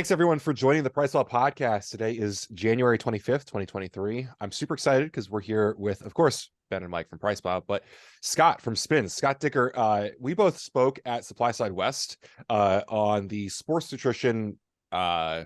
Thanks everyone for joining the PricePlow podcast. Today is January 25th, 2023. I'm super excited because we're here with, of course, Ben and Mike from PricePlow, but Scott from Spins. Scott Dicker, we both spoke at Supply Side West on the sports nutrition, what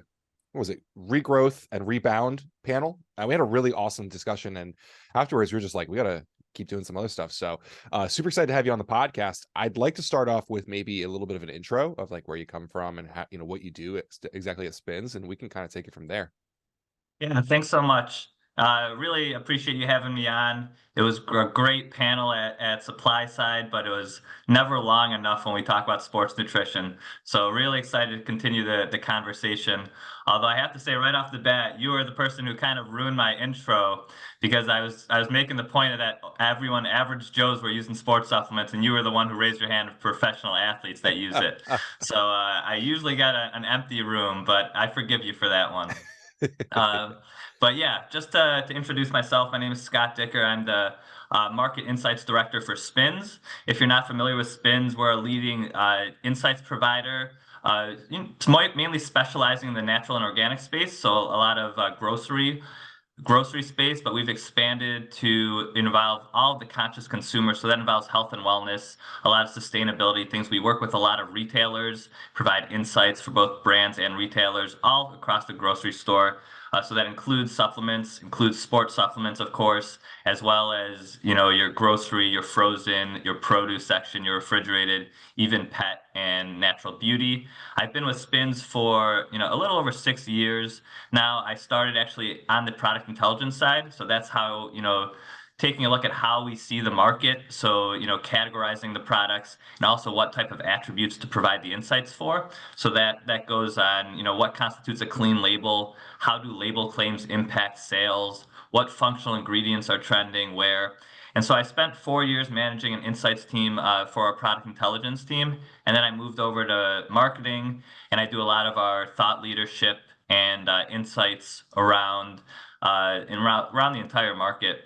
was it, regrowth and rebound panel. We had a really awesome discussion, and afterwards we were just like, we gotta keep doing some other stuff. So super excited to have you on the podcast. I'd like to start off with maybe a little bit of an intro of like where you come from and how, what you do exactly at Spins, and we can kind of take it from there. Yeah, thanks so much. Really appreciate you having me on. It was a great panel at Supply Side, but it was never long enough when we talk about sports nutrition. So really excited to continue the conversation. Although I have to say right off the bat, you were the person who kind of ruined my intro because I was making the point that average Joes were using sports supplements, and you were the one who raised your hand of professional athletes that use it. So I usually got an empty room, but I forgive you for that one. But yeah, just to introduce myself, my name is Scott Dicker. I'm the Market Insights Director for Spins. If you're not familiar with Spins, we're a leading insights provider, mainly specializing in the natural and organic space, so a lot of grocery space, but we've expanded to involve all of the conscious consumers. So that involves health and wellness, a lot of sustainability things. We work with a lot of retailers, provide insights for both brands and retailers all across the grocery store. So that includes supplements, includes sports supplements, of course, as well as, your grocery, your frozen, your produce section, your refrigerated, even pet and natural beauty. I've been with Spins for, a little over 6 years now. I started actually on the product intelligence side. So that's how, taking a look at how we see the market. So, categorizing the products and also what type of attributes to provide the insights for. So that goes on, what constitutes a clean label, how do label claims impact sales, what functional ingredients are trending where. And so I spent 4 years managing an insights team for our product intelligence team. And then I moved over to marketing, and I do a lot of our thought leadership and insights around the entire market.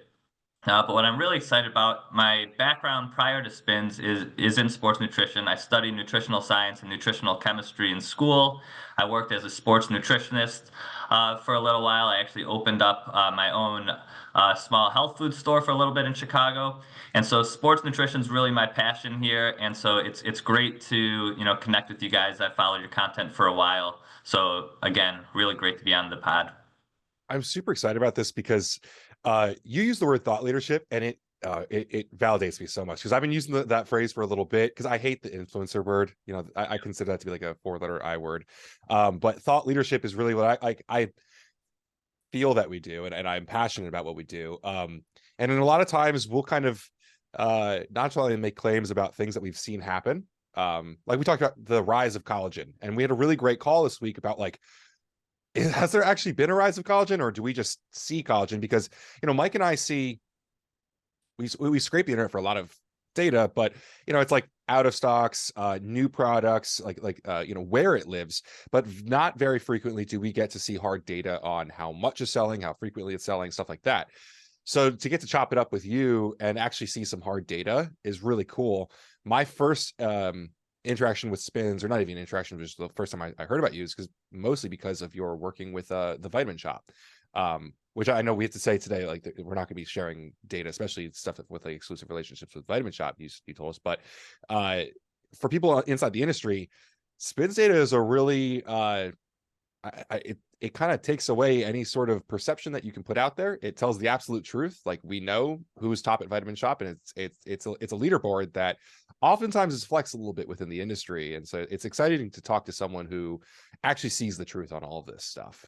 But what I'm really excited about, my background prior to Spins is in sports nutrition. I studied nutritional science and nutritional chemistry in school. I worked as a sports nutritionist for a little while. I actually opened up my own small health food store for a little bit in Chicago. And so sports nutrition is really my passion here. And so it's great to connect with you guys. I've followed your content for a while. So again, really great to be on the pod. I'm super excited about this because you use the word thought leadership, and it validates me so much because I've been using that phrase for a little bit because I hate the influencer word. I consider that to be like a 4-letter I word. But thought leadership is really what I feel that we do, and I'm passionate about what we do. And in a lot of times we'll kind of nonchalantly make claims about things that we've seen happen. Like we talked about the rise of collagen, and we had a really great call this week about like, has there actually been a rise of collagen, or do we just see collagen? Because, Mike and I we scrape the internet for a lot of data, but, it's like out of stocks, new products, like where it lives, but not very frequently do we get to see hard data on how much is selling, how frequently it's selling, stuff like that. So to get to chop it up with you and actually see some hard data is really cool. My first, interaction with Spins, or not even interaction, was the first time I heard about you, is mostly because of your working with the Vitamin Shop, which I know we have to say today, like we're not going to be sharing data, especially stuff with like exclusive relationships with Vitamin Shop, you told us. But for people inside the industry, Spins data is a really it kind of takes away any sort of perception that you can put out there. It tells the absolute truth. Like, we know who's top at Vitamin Shop, and it's a leaderboard that oftentimes is flexed a little bit within the industry. And so it's exciting to talk to someone who actually sees the truth on all of this stuff.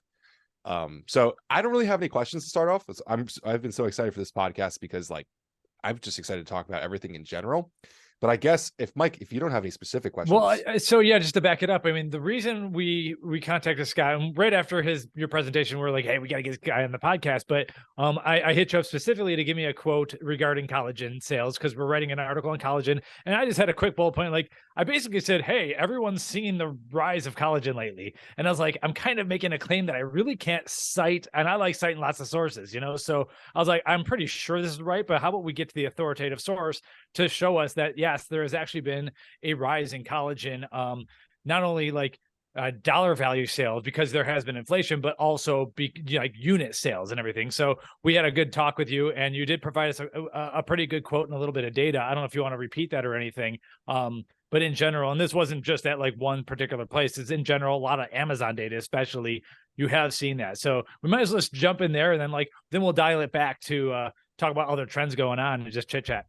So I don't really have any questions to start off. I've been so excited for this podcast because, like, I'm just excited to talk about everything in general. But I guess Mike, if you don't have any specific questions. Well, so yeah, just to back it up, I mean, the reason we contacted Scott right after your presentation, we're like, hey, we got to get this guy on the podcast. But I hit you up specifically to give me a quote regarding collagen sales, because we're writing an article on collagen. And I just had a quick bullet point. Like, I basically said, hey, everyone's seen the rise of collagen lately. And I was like, I'm kind of making a claim that I really can't cite. And I like citing lots of sources, So I was like, I'm pretty sure this is right, but how about we get to the authoritative source to show us that, yes, there has actually been a rise in collagen, not only like dollar value sales because there has been inflation, but also like unit sales and everything. So we had a good talk with you, and you did provide us a pretty good quote and a little bit of data. I don't know if you want to repeat that or anything. But in general, and this wasn't just at like one particular place, it's in general, a lot of Amazon data, especially, you have seen that. So we might as well just jump in there, and then we'll dial it back to talk about other trends going on and just chit chat.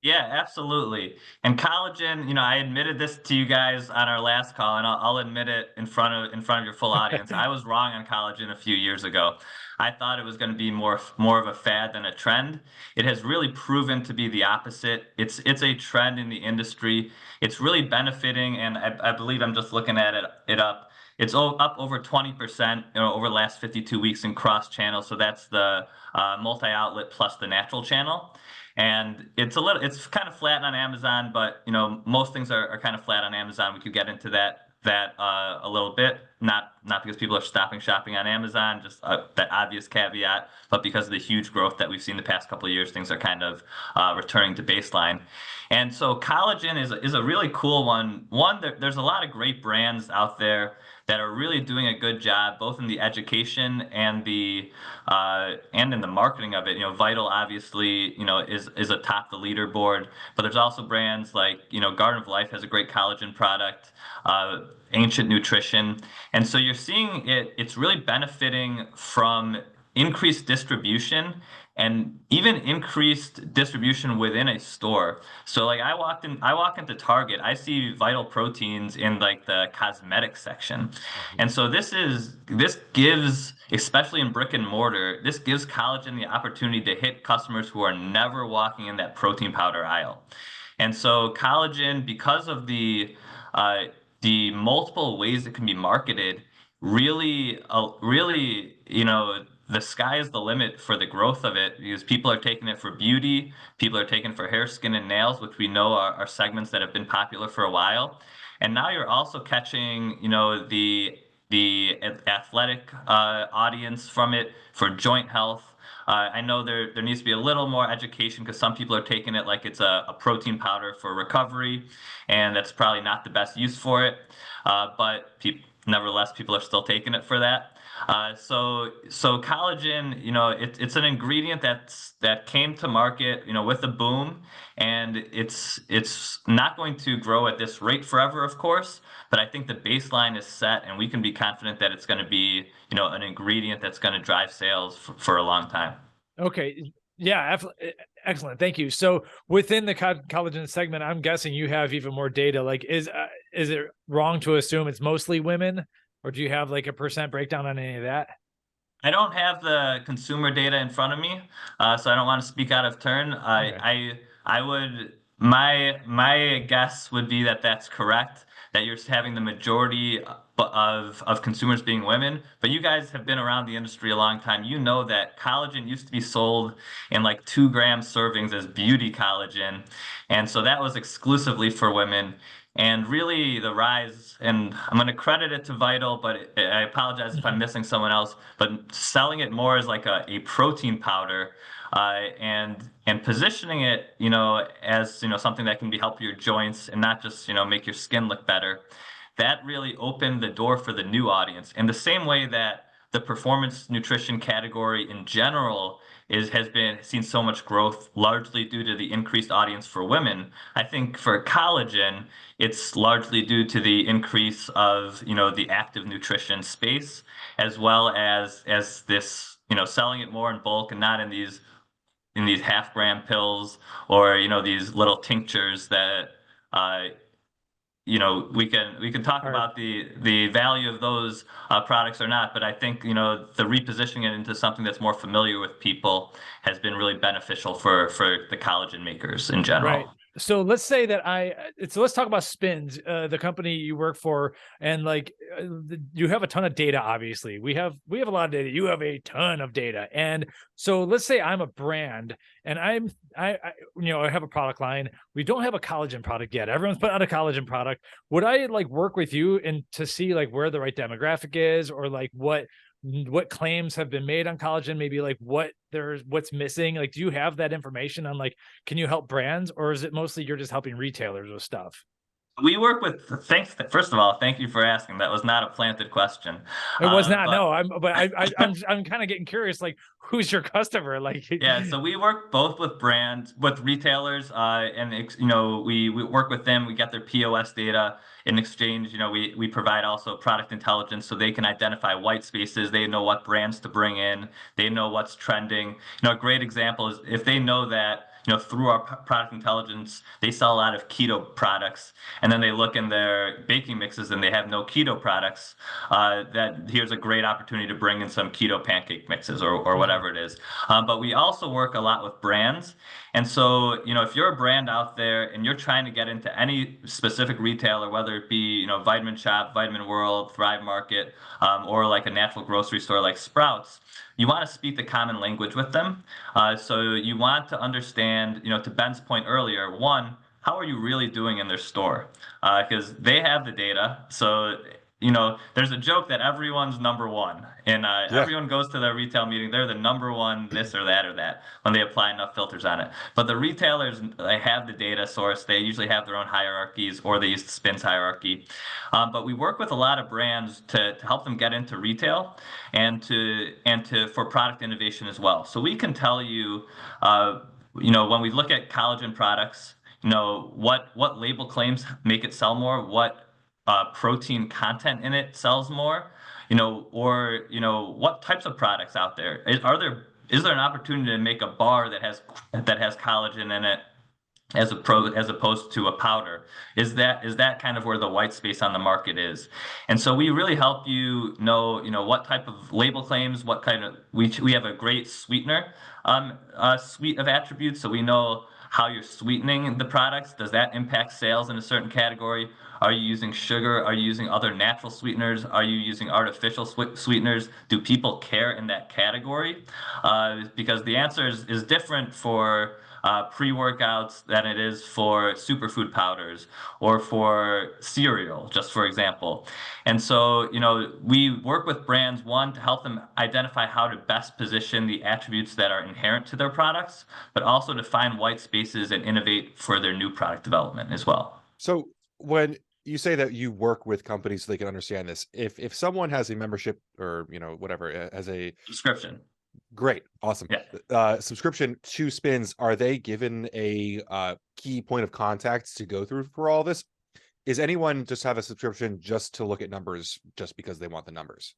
Yeah, absolutely. And collagen, I admitted this to you guys on our last call, and I'll admit it in front of your full audience. I was wrong on collagen a few years ago. I thought it was going to be more of a fad than a trend. It has really proven to be the opposite. It's a trend in the industry. It's really benefiting, and I believe, I'm just looking at it up. It's up over 20%, over the last 52 weeks in cross channel. So that's the multi-outlet plus the natural channel. And it's kind of flat on Amazon, but most things are kind of flat on Amazon. We could get into that a little bit, not because people are stopping shopping on Amazon, just that obvious caveat, but because of the huge growth that we've seen the past couple of years, things are kind of returning to baseline. And so collagen is a really cool one. There's a lot of great brands out there that are really doing a good job, both in the education and in the marketing of it. Vital obviously, is atop the leaderboard, but there's also brands like, Garden of Life has a great collagen product, Ancient Nutrition. And so you're seeing it's really benefiting from increased distribution and even increased distribution within a store. So like I walk into Target, I see Vital Proteins in like the cosmetics section. And so this gives, especially in brick and mortar, this gives collagen the opportunity to hit customers who are never walking in that protein powder aisle. And so collagen, because of the multiple ways it can be marketed, really, the sky is the limit for the growth of it, because people are taking it for beauty, people are taking it for hair, skin, and nails, which we know are segments that have been popular for a while. And now you're also catching, the athletic audience from it for joint health. I know there needs to be a little more education, because some people are taking it like it's a protein powder for recovery, and that's probably not the best use for it. But nevertheless, people are still taking it for that. So collagen, it's an ingredient that came to market, with a boom, and it's not going to grow at this rate forever, of course. But I think the baseline is set, and we can be confident that it's going to be, an ingredient that's going to drive sales for a long time. Okay. Yeah. Excellent. Thank you. So within the collagen segment, I'm guessing you have even more data. Like, is it wrong to assume it's mostly women, or do you have like a percent breakdown on any of that? I don't have the consumer data in front of me, so I don't want to speak out of turn. Okay. My guess would be that that's correct, that you're having the majority of consumers being women. But you guys have been around the industry a long time. You know that collagen used to be sold in like 2-gram servings as beauty collagen, and so that was exclusively for women. And really the rise, and I'm going to credit it to Vital, but I apologize if I'm missing someone else, but selling it more as like a protein powder, and positioning it, as, something that can be help your joints and not just, make your skin look better. That really opened the door for the new audience. In the same way that the performance nutrition category in general has seen so much growth, largely due to the increased audience for women. I think for collagen, it's largely due to the increase of, the active nutrition space, as well as this, selling it more in bulk and not in these half-gram pills, or, these little tinctures that, we can talk about the value of those products or not, but I think, the repositioning it into something that's more familiar with people has been really beneficial for the collagen makers in general. Right. So let's say that let's talk about Spins, the company you work for, and like you have a ton of data. Obviously, we have a lot of data. You have a ton of data, and so let's say I'm a brand, and I have a product line. We don't have a collagen product yet. Everyone's put out a collagen product. Would I like work with you and to see like where the right demographic is, or like what claims have been made on collagen, maybe like what's missing? Like, do you have that information on like, can you help brands, or is it mostly you're just helping retailers with stuff? We work with, thanks, first of all, thank you for asking. That was not a planted question. It was not, But, no, I'm kind of getting curious, like, who's your customer? Like, yeah, so we work both with brands, with retailers, and we work with them. We get their POS data in exchange. We provide also product intelligence so they can identify white spaces. They know what brands to bring in. They know what's trending. A great example is if they know that through our product intelligence, they sell a lot of keto products, and then they look in their baking mixes and they have no keto products. That here's a great opportunity to bring in some keto pancake mixes or whatever it is. But we also work a lot with brands. And so, if you're a brand out there and you're trying to get into any specific retailer, whether it be, Vitamin Shop, Vitamin World, Thrive Market, or like a natural grocery store like Sprouts, you want to speak the common language with them. So you want to understand, to Ben's point earlier, one, how are you really doing in their store? Because they have the data. So there's a joke that everyone's number one, and Yeah. everyone goes to their retail meeting. They're the number one, this or that, when they apply enough filters on it. But the retailers, they have the data source. They usually have their own hierarchies, or they use the SPINS hierarchy. But we work with a lot of brands to help them get into retail and for product innovation as well. So we can tell you, when we look at collagen products, what label claims make it sell more, what protein content in it sells more, or what types of products out there is there an opportunity to make a bar that has collagen in it as opposed to a powder? Is that kind of where the white space on the market is? And so we really help you know what type of label claims, what kind of we have a great sweetener suite of attributes, so we know how you're sweetening the products. Does that impact sales in a certain category? Are you using sugar? Are you using other natural sweeteners? Are you using artificial sweeteners? Do people care in that category? Because the answer is different for pre-workouts than it is for superfood powders or for cereal, just for example. And so, we work with brands, one, to help them identify how to best position the attributes that are inherent to their products, but also to find white spaces and innovate for their new product development as well. So when you say that you work with companies so they can understand this, if someone has a membership or whatever as a Subscription. great, awesome, Yeah. subscription to Spins, are they given a key point of contact to go through for all this? Is anyone just have a subscription just to look at numbers just because they want the numbers?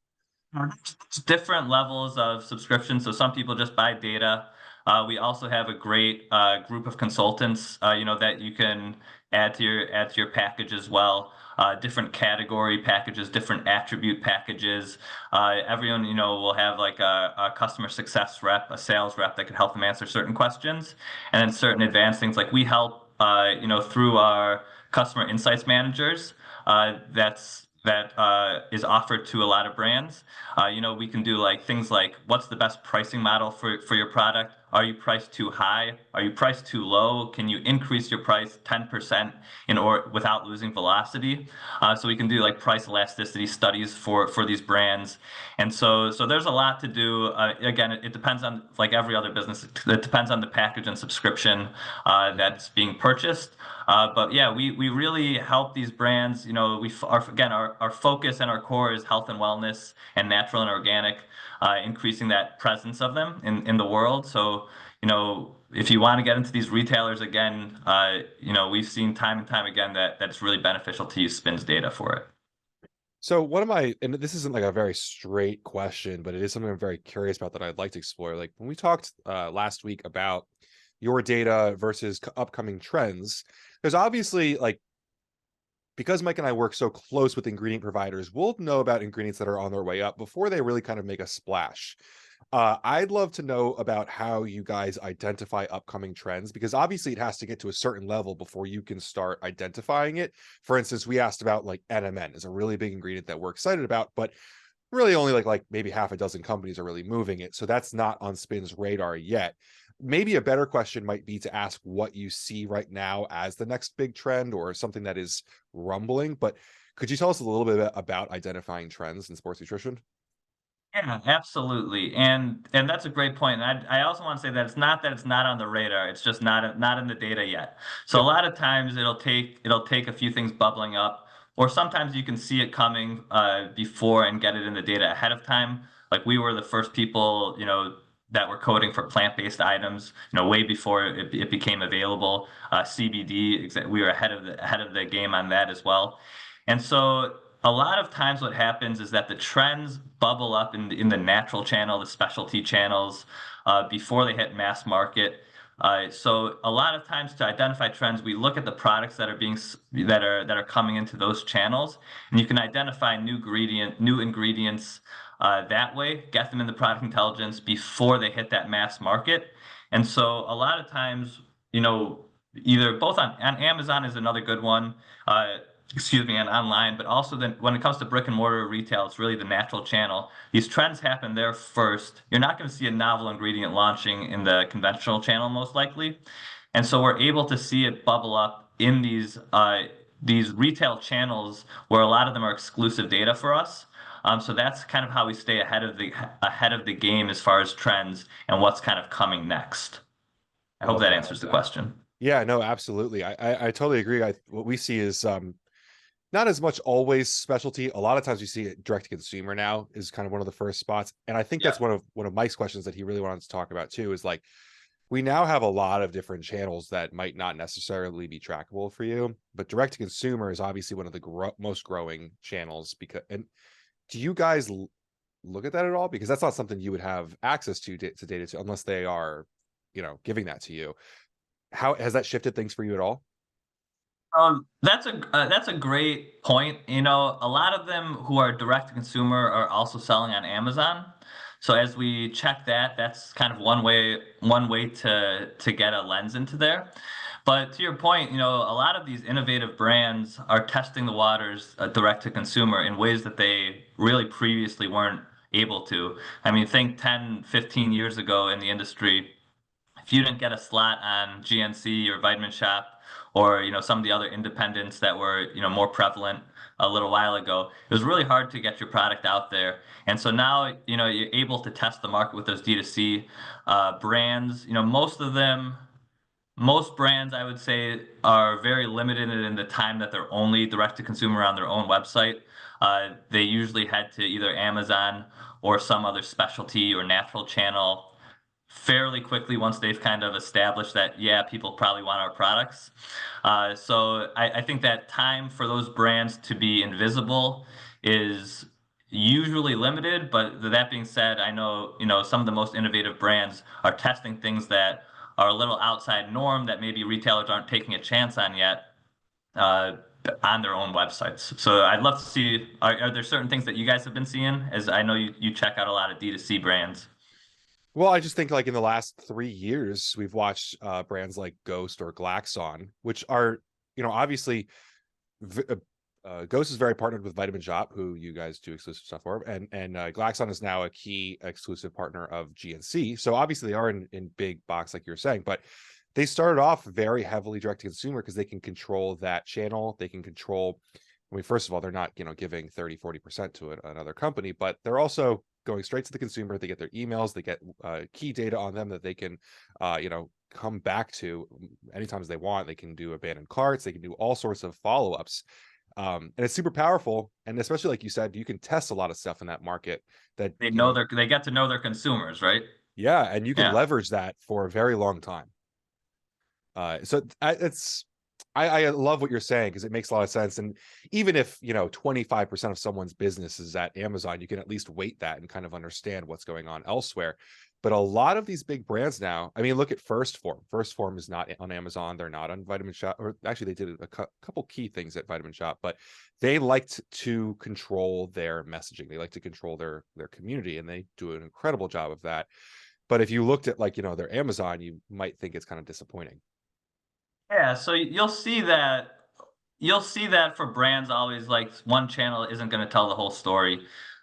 It's different levels of subscription. So some people just buy data. We also have a great group of consultants, that you can add to your package as well. Different category packages, different attribute packages. Everyone, will have like a customer success rep, a sales rep that can help them answer certain questions, and then certain advanced things like we help, through our customer insights managers. That is offered to a lot of brands. We can do like things like, what's the best pricing model for your product? Are you priced too high? Are you priced too low? Can you increase your price 10% without losing velocity? So we can do like price elasticity studies for these brands. And so there's a lot to do. Again, it depends on, like every other business, it depends on the package and subscription that's being purchased. But yeah, we really help these brands. Our focus and our core is health and wellness and natural and organic, increasing that presence of them in the world. So, if you want to get into these retailers again, we've seen time and time again that it's really beneficial to use Spins data for it. So and this isn't like a very straight question, but it is something I'm very curious about that I'd like to explore. Like when we talked last week about your data versus upcoming trends, there's obviously like, because Mike and I work so close with ingredient providers, we'll know about ingredients that are on their way up before they really kind of make a splash. I'd love to know about how you guys identify upcoming trends, because obviously it has to get to a certain level before you can start identifying it. For instance, we asked about like NMN is a really big ingredient that we're excited about, but really only like maybe half a dozen companies are really moving it. So that's not on Spin's radar yet. Maybe a better question might be to ask what you see right now as the next big trend or something that is rumbling. But could you tell us a little bit about identifying trends in sports nutrition? Yeah, absolutely. And that's a great point. And I also want to say that it's not on the radar. It's just not in the data yet. So a Yeah. lot of times it'll take a few things bubbling up, or sometimes you can see it coming before and get it in the data ahead of time. Like we were the first people, that were coding for plant-based items, way before it became available. CBD, we were ahead of the game on that as well. And so a lot of times what happens is that the trends bubble up in the natural channel, the specialty channels, before they hit mass market. So a lot of times to identify trends, we look at the products that are coming into those channels, and you can identify new ingredients that way, get them in the product intelligence before they hit that mass market. And so a lot of times, either both on Amazon is another good one. Excuse me, and online, but also then when it comes to brick and mortar retail, it's really the natural channel. These trends happen there first. You're not going to see a novel ingredient launching in the conventional channel, most likely. And so we're able to see it bubble up in these retail channels where a lot of them are exclusive data for us. So that's kind of how we stay ahead of the game as far as trends and what's kind of coming next. I hope Love that that. answers the question. Yeah, no, absolutely. I totally agree. What we see is not as much always specialty. A lot of times you see it direct to consumer now is kind of one of the first spots. And I think Yeah. that's one of Mike's questions that he really wanted to talk about too, is like we now have a lot of different channels that might not necessarily be trackable for you, but direct to consumer is obviously one of the most growing channels. And do you guys look at that at all? Because that's not something you would have access to data to unless they are, giving that to you. How has that shifted things for you at all? That's a great point. A lot of them who are direct to consumer are also selling on Amazon. So as we check that, that's kind of one way to get a lens into there. But to your point, a lot of these innovative brands are testing the waters direct to consumer in ways that they really previously weren't able to. I mean, think 10, 15 years ago in the industry, if you didn't get a slot on GNC or Vitamin Shop or some of the other independents that were more prevalent a little while ago, it was really hard to get your product out there. And so now you're able to test the market with those D2C brands. Most brands, I would say, are very limited in the time that they're only direct to consumer on their own website. They usually head to either Amazon or some other specialty or natural channel fairly quickly once they've kind of established that, yeah, people probably want our products. So I think that time for those brands to be invisible is usually limited. But that being said, I know, some of the most innovative brands are testing things that are a little outside norm that maybe retailers aren't taking a chance on yet uh, on their own websites. So I'd love to see, are there certain things that you guys have been seeing? As I know you check out a lot of D2C brands. Well, I just think like in the last 3 years, we've watched brands like Ghost or Glaxon, which are, obviously Ghost is very partnered with Vitamin Shop, who you guys do exclusive stuff for, and Glaxon is now a key exclusive partner of GNC. So obviously they are in big box, like you're saying, but they started off very heavily direct to consumer because they can control that channel. They can control. I mean, first of all, they're not giving 30-40% to another company, but they're also going straight to the consumer. They get their emails, they get key data on them that they can come back to anytime they want. They can do abandoned carts, they can do all sorts of follow-ups, and it's super powerful. And especially like you said, you can test a lot of stuff in that market that They get to know their consumers, right? yeah, and you can Yeah. leverage that for a very long time. I love what you're saying because it makes a lot of sense. And even if 25% of someone's business is at Amazon, you can at least weight that and kind of understand what's going on elsewhere. But a lot of these big brands now, I mean, look at First Form. First Form is not on Amazon. They're not on Vitamin Shop, or actually they did a couple key things at Vitamin Shop, but they liked to control their messaging. They like to control their community, and they do an incredible job of that. But if you looked at their Amazon, you might think it's kind of disappointing. Yeah, so you'll see that for brands always, like, one channel isn't going to tell the whole story,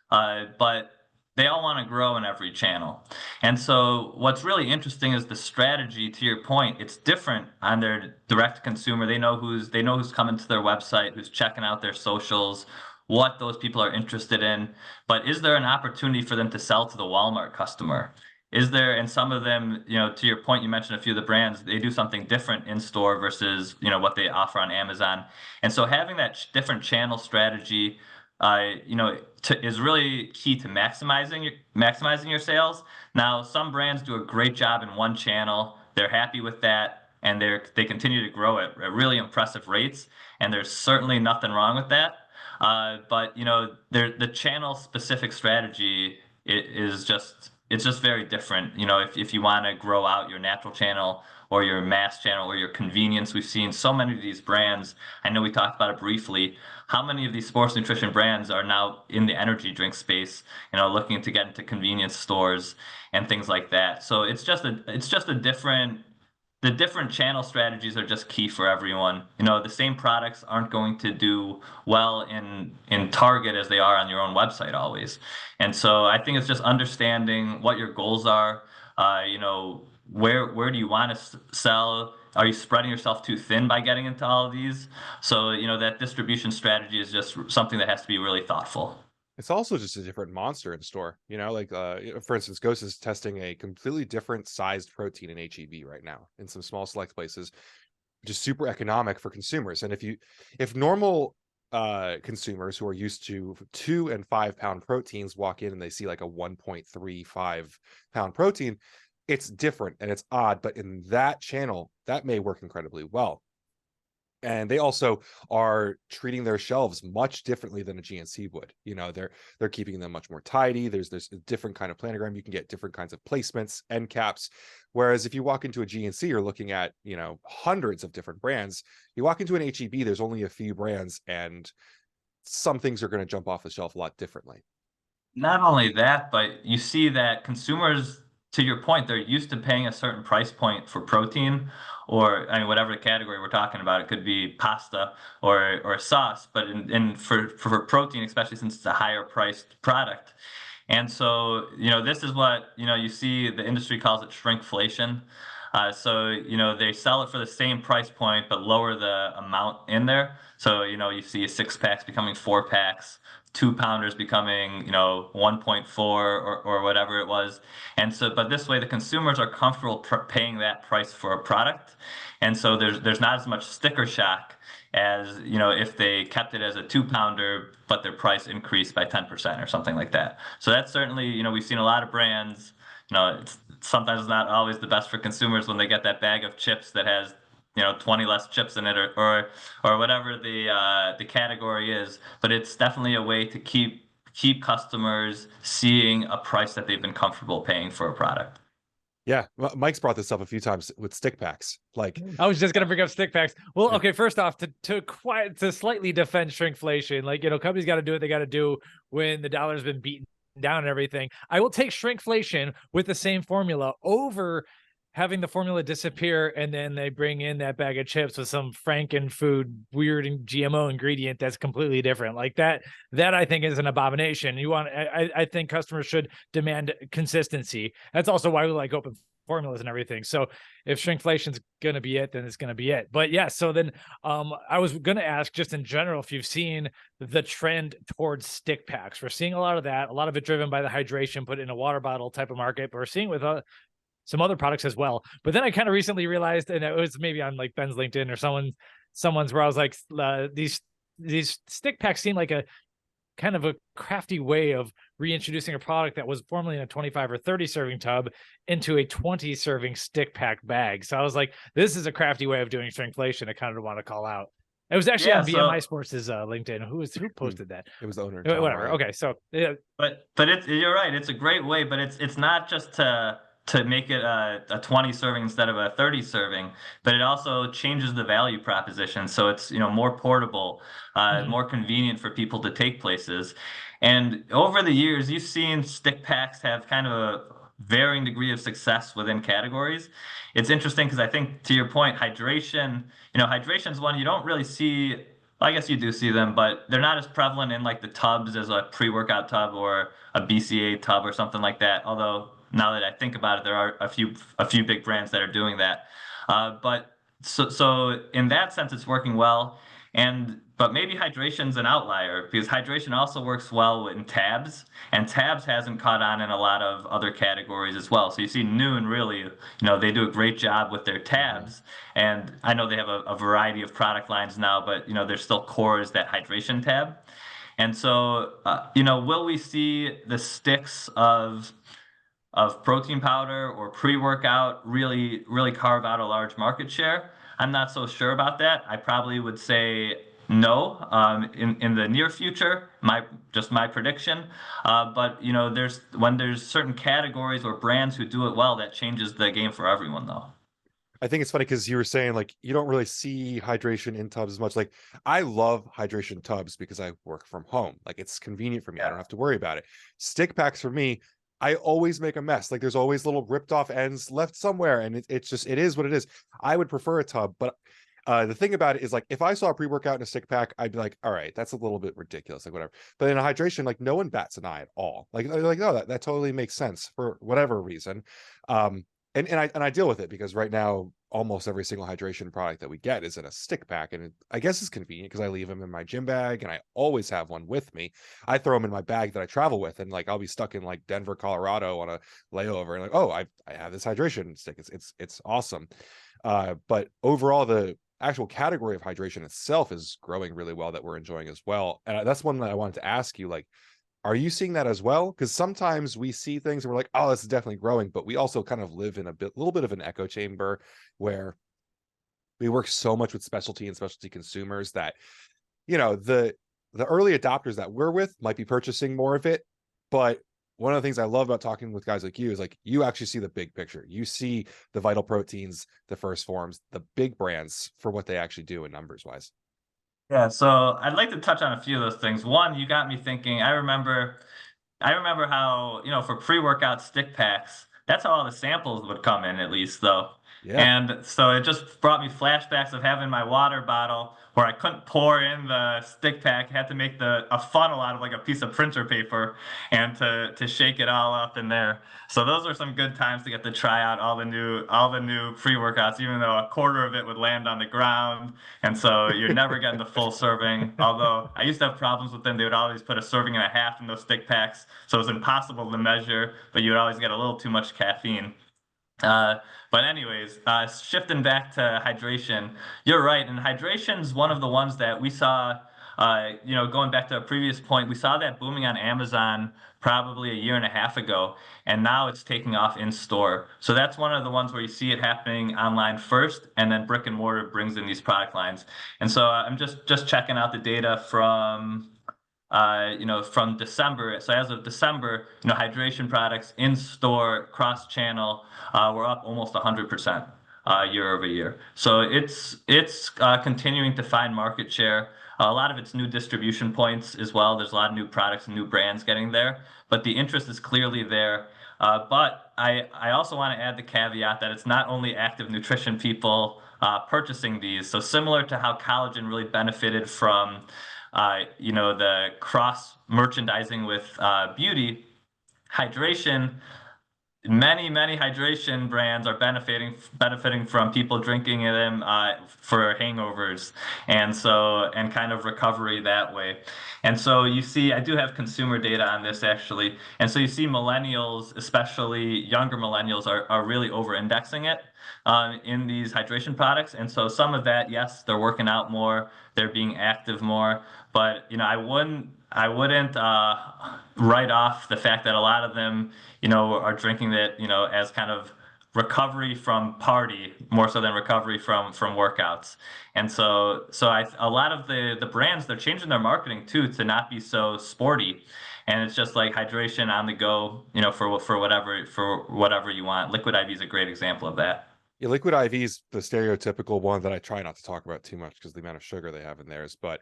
but they all want to grow in every channel. And so what's really interesting is the strategy. To your point, it's different on their direct consumer. They know who's coming to their website, who's checking out their socials, what those people are interested in, but is there an opportunity for them to sell to the Walmart customer? Is there, and some of them, to your point, you mentioned a few of the brands, they do something different in store versus, what they offer on Amazon. And so having that different channel strategy, is really key to maximizing your sales. Now, some brands do a great job in one channel. They're happy with that, and they continue to grow at really impressive rates. And there's certainly nothing wrong with that. But the channel specific strategy it's just very different. If you want to grow out your natural channel or your mass channel or your convenience, we've seen so many of these brands. I know we talked about it briefly. How many of these sports nutrition brands are now in the energy drink space, looking to get into convenience stores and things like that. So it's just a different. The different channel strategies are just key for everyone. The same products aren't going to do well in Target as they are on your own website always. And so I think it's just understanding what your goals are. Where do you want to sell? Are you spreading yourself too thin by getting into all of these? So, that distribution strategy is just something that has to be really thoughtful. It's also just a different monster in store, for instance, Ghost is testing a completely different sized protein in HEB right now in some small select places, which is super economic for consumers. And if normal consumers who are used to 2 and 5 pound proteins walk in and they see like a 1.35 pound protein, it's different and it's odd, but in that channel that may work incredibly well. And they also are treating their shelves much differently than a GNC would. They're keeping them much more tidy. There's a different kind of planogram. You can get different kinds of placements, end caps. Whereas if you walk into a GNC, you're looking at, hundreds of different brands. You walk into an HEB, there's only a few brands, and some things are going to jump off the shelf a lot differently. Not only that, but you see that consumers, to your point, they're used to paying a certain price point for protein, or whatever the category we're talking about. It could be pasta or sauce, but for protein, especially since it's a higher priced product. And so, this is what, you see the industry calls it shrinkflation. So, they sell it for the same price point, but lower the amount in there. So, you see 6-packs becoming 4-packs, 2-pounders becoming, 1.4 or whatever it was. And so, but this way the consumers are comfortable paying that price for a product. And so there's not as much sticker shock as, if they kept it as a 2-pounder, but their price increased by 10% or something like that. So that's certainly, we've seen a lot of brands, sometimes it's not always the best for consumers when they get that bag of chips that has 20 less chips in it or whatever the category is, but it's definitely a way to keep customers seeing a price that they've been comfortable paying for a product. Yeah, Mike's brought this up a few times with stick packs. Like, I was just gonna bring up stick packs. Well, okay, first off, to slightly defend shrinkflation, companies got to do what they got to do when the dollar's been beaten down and everything. I will take shrinkflation with the same formula over having the formula disappear and then they bring in that bag of chips with some Frankenfood weird GMO ingredient that's completely different. Like that I think is an abomination. I think customers should demand consistency. That's also why we like open formulas and everything. So if shrinkflation's going to be it, then it's going to be it. But yeah, so then I was going to ask just in general if you've seen the trend towards stick packs. We're seeing a lot of that, a lot of it driven by the hydration put in a water bottle type of market, but we're seeing with some other products as well. But then I kind of recently realized, and it was maybe on like Ben's LinkedIn or someone's where I was like, these stick packs seem like a kind of a crafty way of reintroducing a product that was formerly in a 25 or 30 serving tub into a 20 serving stick pack bag. So I was like, this is a crafty way of doing shrinkflation. I kind of want to call out. It was actually on BMI Sports' LinkedIn. Who posted that? It was the owner. Whatever. Ryan. Okay, so yeah. But you're right. It's a great way, but it's not just to make it a 20 serving instead of a 30 serving, but it also changes the value proposition. So it's, more portable, more convenient for people to take places. And over the years, you've seen stick packs have kind of a varying degree of success within categories. It's interesting because I think, to your point, hydration is one you don't really see. Well, I guess you do see them, but they're not as prevalent in like the tubs as a pre-workout tub or a BCA tub or something like that. Although now that I think about it, there are a few big brands that are doing that. But so in that sense, it's working well. But but maybe hydration's an outlier because hydration also works well in tabs, and tabs hasn't caught on in a lot of other categories as well. So you see Noon really, they do a great job with their tabs, and I know they have a variety of product lines now, but their still core is that hydration tab. And so, will we see the sticks of protein powder or pre-workout really carve out a large market share? I'm not so sure about that. I probably would say no in the near future. My prediction. But there's certain categories or brands who do it well, that changes the game for everyone, though. I think it's funny because you were saying like you don't really see hydration in tubs as much. Like I love hydration tubs because I work from home. Like it's convenient for me. I don't have to worry about it. Stick packs for me, I always make a mess. Like there's always little ripped off ends left somewhere, and it is what it is. I would prefer a tub, but the thing about it is like if I saw a pre-workout in a stick pack, I'd be like, all right, that's a little bit ridiculous, like whatever. But in a hydration, like no one bats an eye at all. Like no, that totally makes sense for whatever reason. And I deal with it because right now almost every single hydration product that we get is in a stick pack, and I guess it's convenient because I leave them in my gym bag and I always have one with me. I throw them in my bag that I travel with, and like I'll be stuck in like Denver, Colorado on a layover, and like, oh, I have this hydration stick. It's awesome. But overall, the actual category of hydration itself is growing really well, that we're enjoying as well. And that's one that I wanted to ask you, like, are you seeing that as well? Because sometimes we see things and we're like, oh, this is definitely growing, but we also kind of live in little bit of an echo chamber where we work so much with specialty and specialty consumers that, the early adopters that we're with might be purchasing more of it. But one of the things I love about talking with guys like you is like you actually see the big picture. You see the Vital Proteins, the First Forms, the big brands for what they actually do in numbers wise. Yeah, so I'd like to touch on a few of those things. One, you got me thinking. I remember how, for pre-workout stick packs, that's how all the samples would come in, at least, though. Yeah. And so it just brought me flashbacks of having my water bottle where I couldn't pour in the stick pack, had to make a funnel out of like a piece of printer paper and to shake it all up in there. So those are some good times to get to try out all the new pre-workouts, even though a quarter of it would land on the ground. And so you're never getting the full serving. Although I used to have problems with them. They would always put a serving and a half in those stick packs. So it was impossible to measure, but you would always get a little too much caffeine. But anyways, shifting back to hydration, you're right. And hydration is one of the ones that we saw, going back to a previous point, we saw that booming on Amazon probably a year and a half ago, and now it's taking off in store. So that's one of the ones where you see it happening online first, and then brick and mortar brings in these product lines. And so I'm just checking out the data from December. So as of December, hydration products in store, cross channel, were up almost 100% year over year. So it's continuing to find market share. A lot of it's new distribution points as well. There's a lot of new products and new brands getting there, but the interest is clearly there. But I also want to add the caveat that it's not only active nutrition people purchasing these. So similar to how collagen really benefited from the cross merchandising with beauty, hydration, many hydration brands are benefiting from people drinking them for hangovers, and kind of recovery that way. And so you see, I do have consumer data on this actually, and so you see millennials, especially younger millennials, are really over-indexing it in these hydration products. And so some of that, yes, they're working out more, they're being active more, but I wouldn't write off the fact that a lot of them, are drinking that, as kind of recovery from party more so than recovery from workouts. And so a lot of the brands, they're changing their marketing too to not be so sporty. And it's just like hydration on the go, for whatever you want. Liquid IV is a great example of that. Yeah, Liquid IV is the stereotypical one that I try not to talk about too much because the amount of sugar they have in theirs. But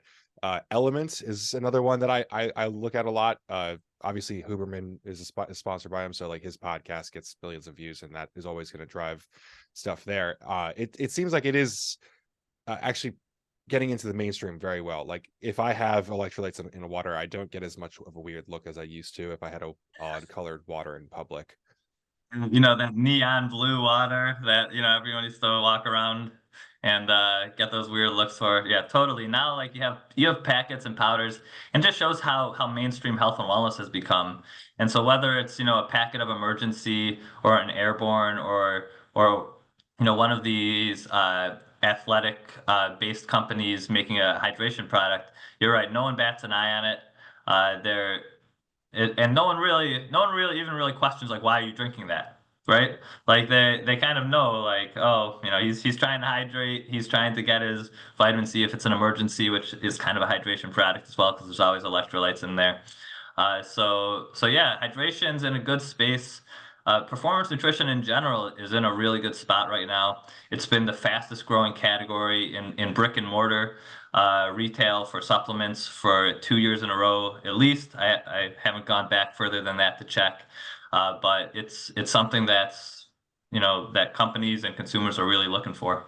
Elements is another one that I look at a lot. Obviously, Huberman is sponsored by him, so like his podcast gets billions of views, and that is always going to drive stuff there. It seems like it is actually getting into the mainstream very well. Like if I have electrolytes in a water, I don't get as much of a weird look as I used to if I had a odd colored water in public. That neon blue water that everyone used to walk around and get those weird looks for. Yeah, totally. Now, like you have packets and powders, and just shows how mainstream health and wellness has become. And so whether it's a packet of emergency or an airborne or one of these athletic based companies making a hydration product, you're right. No one bats an eye on it. They're and no one really even really questions like, why are you drinking that, right? Like they kind of know, like, oh, he's trying to hydrate, he's trying to get his vitamin C if it's an emergency, which is kind of a hydration product as well because there's always electrolytes in there. So yeah, hydration's in a good space. Performance nutrition in general is in a really good spot right now. It's been the fastest growing category in brick and mortar retail for supplements for 2 years in a row, at least. I haven't gone back further than that to check, but it's something that companies and consumers are really looking for.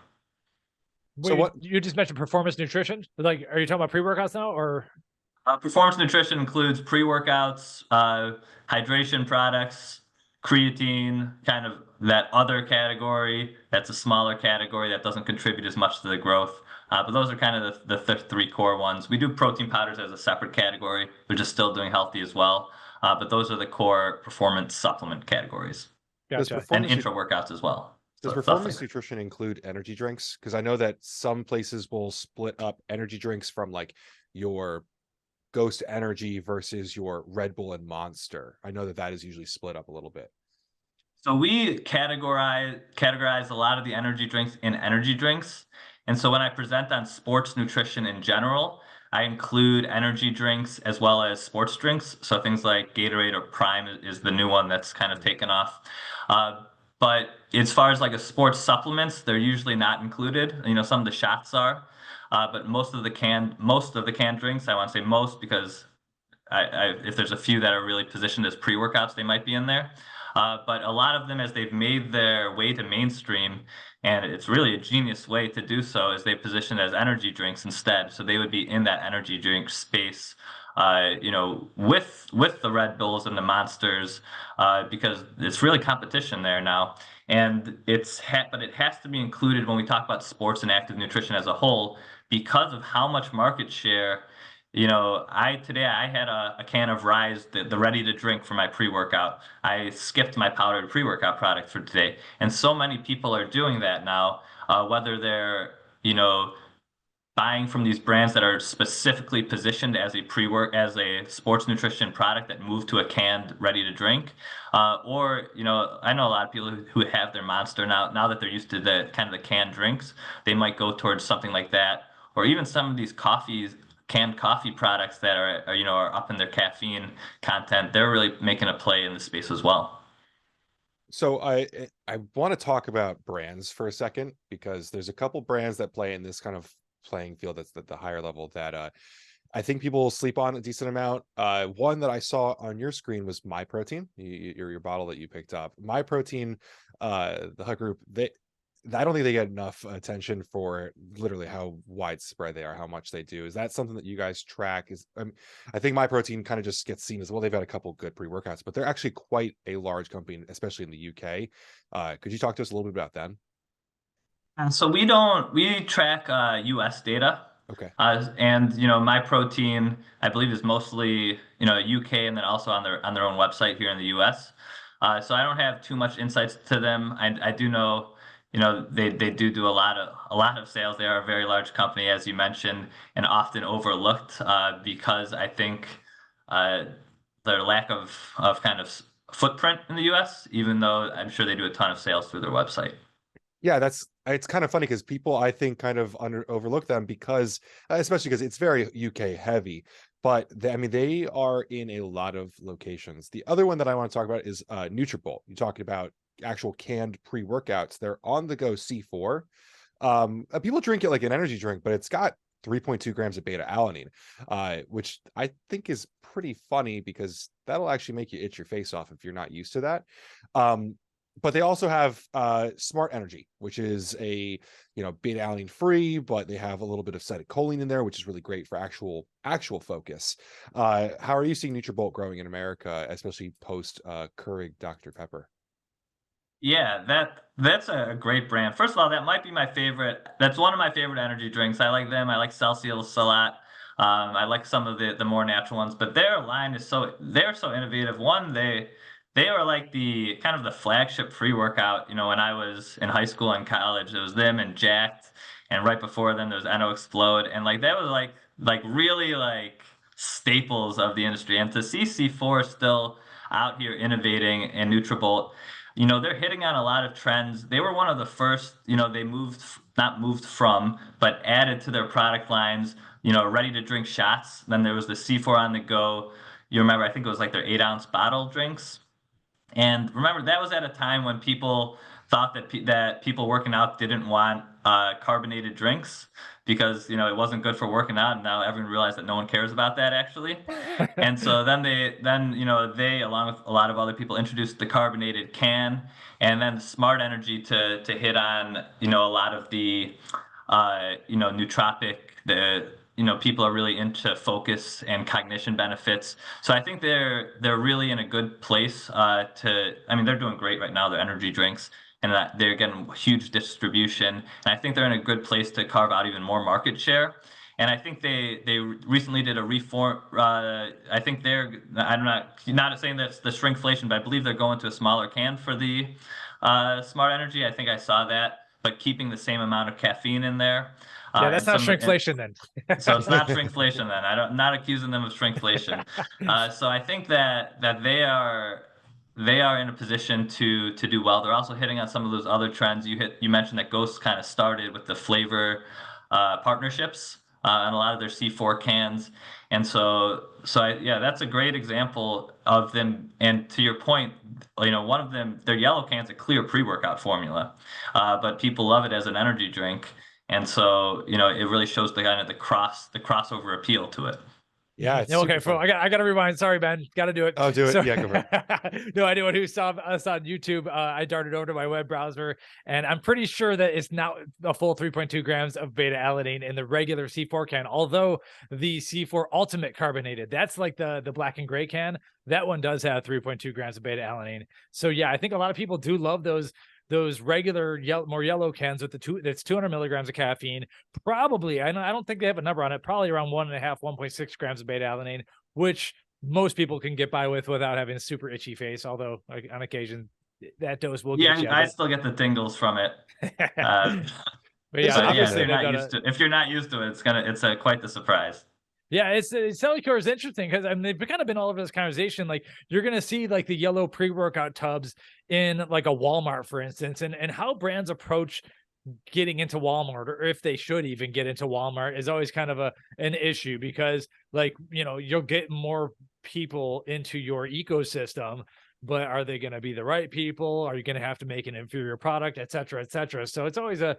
So what you just mentioned, performance nutrition. Like, are you talking about pre-workouts now, or? Performance nutrition includes pre-workouts, hydration products, creatine, kind of that other category. That's a smaller category that doesn't contribute as much to the growth. But those are kind of the three core ones. We do protein powders as a separate category, which is still doing healthy as well. But those are the core performance supplement categories. Gotcha. And intra workouts as well. Does performance nutrition include energy drinks? Because I know that some places will split up energy drinks from like your Ghost Energy versus your Red Bull and Monster. I know that is usually split up a little bit. So we categorize a lot of the energy drinks in energy drinks. And so when I present on sports nutrition in general, I include energy drinks as well as sports drinks. So things like Gatorade or Prime is the new one that's kind of taken off. But as far as like a sports supplements, they're usually not included. Some of the shots are. But most of the canned drinks, I want to say most because if there's a few that are really positioned as pre-workouts, they might be in there. But a lot of them, as they've made their way to mainstream, and it's really a genius way to do so, is they position as energy drinks instead. So they would be in that energy drink space, with the Red Bulls and the Monsters, because it's really competition there now. And but it has to be included when we talk about sports and active nutrition as a whole, because of how much market share. Today I had a can of Rise, the ready to drink for my pre-workout. I skipped my powdered pre-workout product for today. And so many people are doing that now, whether they're, buying from these brands that are specifically positioned as as a sports nutrition product that move to a canned ready to drink. Or, I know a lot of people who have their Monster now that they're used to the kind of the canned drinks, they might go towards something like that. Or even some of these canned coffee products that are up in their caffeine content. They're really making a play in the space as well. So I want to talk about brands for a second, because there's a couple brands that play in this kind of playing field that's at the higher level that I think people sleep on a decent amount. One that I saw on your screen was MyProtein, your bottle that you picked up. MyProtein, the Hut Group, I don't think they get enough attention for literally how widespread they are, how much they do. Is that something that you guys track? I think MyProtein kind of just gets seen as, well, they've had a couple good pre-workouts, but they're actually quite a large company, especially in the UK. Could you talk to us a little bit about them? So we track US data. Okay. And MyProtein, I believe, is mostly UK and then also on their own website here in the US. So I don't have too much insights to them. I do know they do a lot of sales. They are a very large company, as you mentioned, and often overlooked because I think their lack of kind of footprint in the US, even though I'm sure they do a ton of sales through their website. Yeah, it's kind of funny because people, I think, kind of overlook them because, especially because it's very UK heavy. But they are in a lot of locations. The other one that I want to talk about is Nutrabolt. You're talking about actual canned pre-workouts. They're on the go C4. People drink it like an energy drink, but it's got 3.2 grams of beta alanine, which I think is pretty funny because that'll actually make you itch your face off if you're not used to that. But they also have Smart Energy, which is a beta alanine free, but they have a little bit of acetylcholine in there, which is really great for actual focus. How are you seeing Nutrabolt growing in America, especially post Keurig Dr. Pepper? Yeah, that's a great brand. First of all, that might be my favorite. That's one of my favorite energy drinks. I like them. I like Celsius a lot. I like some of the more natural ones, but their line is they're so innovative. One, they are like the kind of the flagship pre-workout. You know, when I was in high school and college, it was them and Jacked, and right before them there was Eno Explode, and like that was like really like staples of the industry. And to see C4 still out here innovating and Nutrabolt, you know, they're hitting on a lot of trends. They were one of the first, you know, they not moved from, but added to their product lines, you know, ready to drink shots. Then there was the C4 on the go. You remember, I think it was like their 8-ounce bottle drinks. And remember, that was at a time when people thought that people working out didn't want carbonated drinks because, you know, it wasn't good for working out. And now everyone realized that no one cares about that actually. And so then you know, they, along with a lot of other people, introduced the carbonated can, and then Smart Energy to hit on, you know, a lot of the you know, nootropic, the, you know, people are really into focus and cognition benefits. So I think they're really in a good place I mean, they're doing great right now, their energy drinks, and that they're getting huge distribution. And I think they're in a good place to carve out even more market share. And I think they recently did a reform. I think I'm not saying that's the shrinkflation, but I believe they're going to a smaller can for the Smart Energy. I think I saw that, but keeping the same amount of caffeine in there. Yeah, that's not shrinkflation then. So it's not shrinkflation then. I'm not accusing them of shrinkflation. So I think that they are in a position to do well. They're also hitting on some of those other trends. You mentioned that Ghost kind of started with the flavor partnerships on a lot of their C4 cans, and yeah, that's a great example of them. And to your point, you know, one of them, their yellow can's a clear pre-workout formula, but people love it as an energy drink. And so, you know, it really shows the kind of the crossover appeal to it. Yeah, it's okay. I got to rewind. Sorry, Ben. Got to do it. Oh, do it. Yeah, go for it. No, anyone who saw us on YouTube, I darted over to my web browser, and I'm pretty sure that it's not a full 3.2 grams of beta alanine in the regular C4 can. Although the C4 Ultimate carbonated, that's like the black and gray can. That one does have 3.2 grams of beta alanine. So yeah, I think a lot of people do love those regular more yellow cans with that's 200 milligrams of caffeine. Probably, I don't think they have a number on it, probably around 1.5 grams of beta alanine, which most people can get by with without having a super itchy face, although like, on occasion that dose will get you. I still get the tingles from it. But yeah, if you're not used to it, it's quite the surprise. Yeah, Cellucor is interesting because I mean they've kind of been all over this conversation. Like you're gonna see like the yellow pre-workout tubs in like a Walmart, for instance, and how brands approach getting into Walmart, or if they should even get into Walmart, is always kind of an issue because, like, you know, you'll get more people into your ecosystem, but are they going to be the right people? Are you going to have to make an inferior product, et cetera, et cetera? So it's always a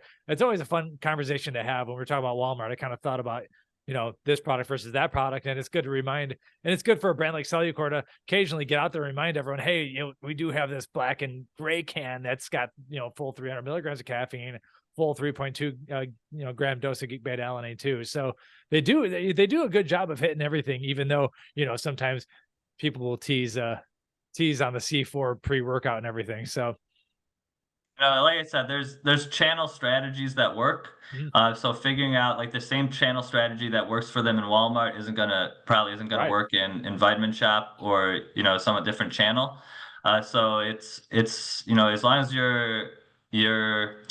fun conversation to have when we're talking about Walmart. I kind of thought about, you know, this product versus that product. And it's good to remind, and it's good for a brand like Cellucor to occasionally get out there and remind everyone, hey, you know, we do have this black and gray can that's got, you know, full 300 milligrams of caffeine, full 3.2 gram dose of beta alanine too. So they do a good job of hitting everything, even though, you know, sometimes people will tease on the C4 pre-workout and everything. So like I said, there's channel strategies that work. So figuring out like the same channel strategy that works for them in Walmart probably isn't gonna work in Vitamin Shop or, you know, some different channel. So it's you know, as long as you're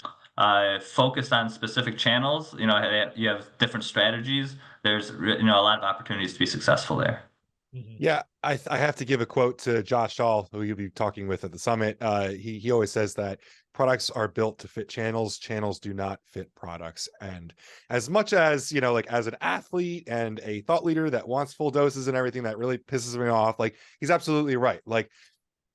focused on specific channels, you know, you have different strategies. There's, you know, a lot of opportunities to be successful there. Yeah, I have to give a quote to Josh Shaw, who you'll be talking with at the summit. He always says that products are built to fit channels. Channels do not fit products. And as much as, you know, like as an athlete and a thought leader that wants full doses and everything, that really pisses me off. Like he's absolutely right. Like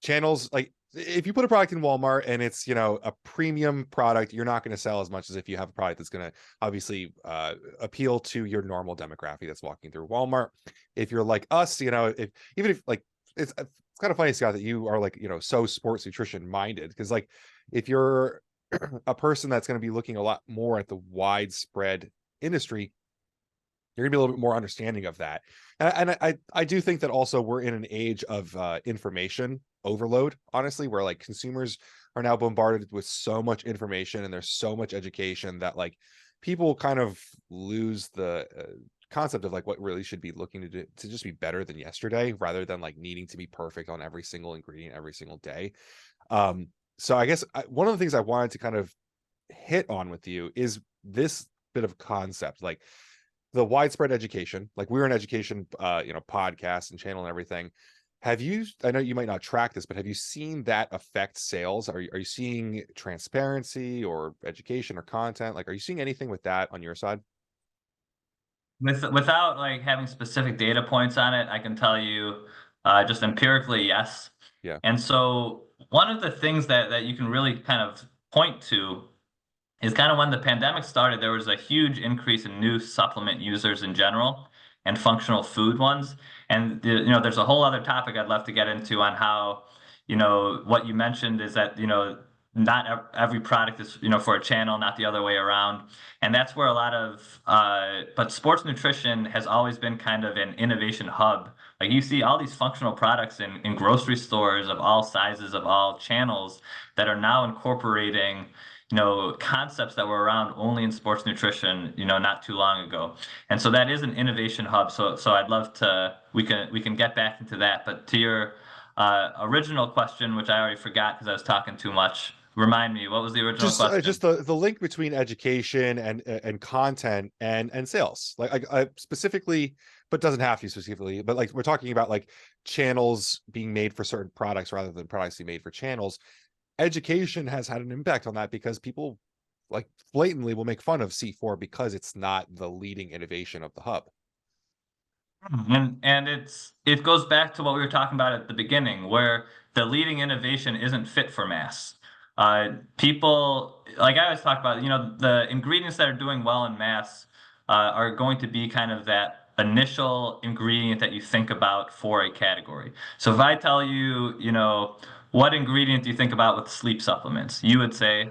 channels, like if you put a product in Walmart and it's, you know, a premium product, you're not going to sell as much as if you have a product that's going to obviously appeal to your normal demographic that's walking through Walmart. If you're like us, you know, even if like it's kind of funny, Scott, that you are like, you know, so sports nutrition minded, because like if you're a person that's going to be looking a lot more at the widespread industry, you're gonna be a little bit more understanding of that. And I do think that also we're in an age of information overload, honestly, where like consumers are now bombarded with so much information and there's so much education that like people kind of lose the concept of like what really should be looking to do to just be better than yesterday rather than like needing to be perfect on every single ingredient every single day. So I guess one of the things I wanted to kind of hit on with you is this bit of concept, like the widespread education. Like we're an education podcast and channel and everything. Have you, I know you might not track this, but have you seen that affect sales? Are you seeing transparency or education or content? Like, are you seeing anything with that on your side? Without like having specific data points on it, I can tell you just empirically, yes. Yeah. And so one of the things that you can really kind of point to is kind of when the pandemic started, there was a huge increase in new supplement users in general and functional food ones. And there's a whole other topic I'd love to get into on how, what you mentioned is that, not every product is, for a channel, not the other way around. And that's where a lot of, but sports nutrition has always been kind of an innovation hub. Like you see all these functional products in grocery stores of all sizes, of all channels that are now incorporating concepts that were around only in sports nutrition, not too long ago. And so that is an innovation hub. So I'd love to, we can get back into that. But to your original question, which I already forgot because I was talking too much, remind me, what was the original question? Just the link between education and content and sales. Like I specifically, but doesn't have to specifically, but like we're talking about like channels being made for certain products rather than products being made for channels. Education has had an impact on that because people like blatantly will make fun of C4 because it's not the leading innovation of the hub. And it goes back to what we were talking about at the beginning, where the leading innovation isn't fit for mass. People, like I always talk about, the ingredients that are doing well in mass are going to be kind of that initial ingredient that you think about for a category. So if I tell you, what ingredient do you think about with sleep supplements? You would say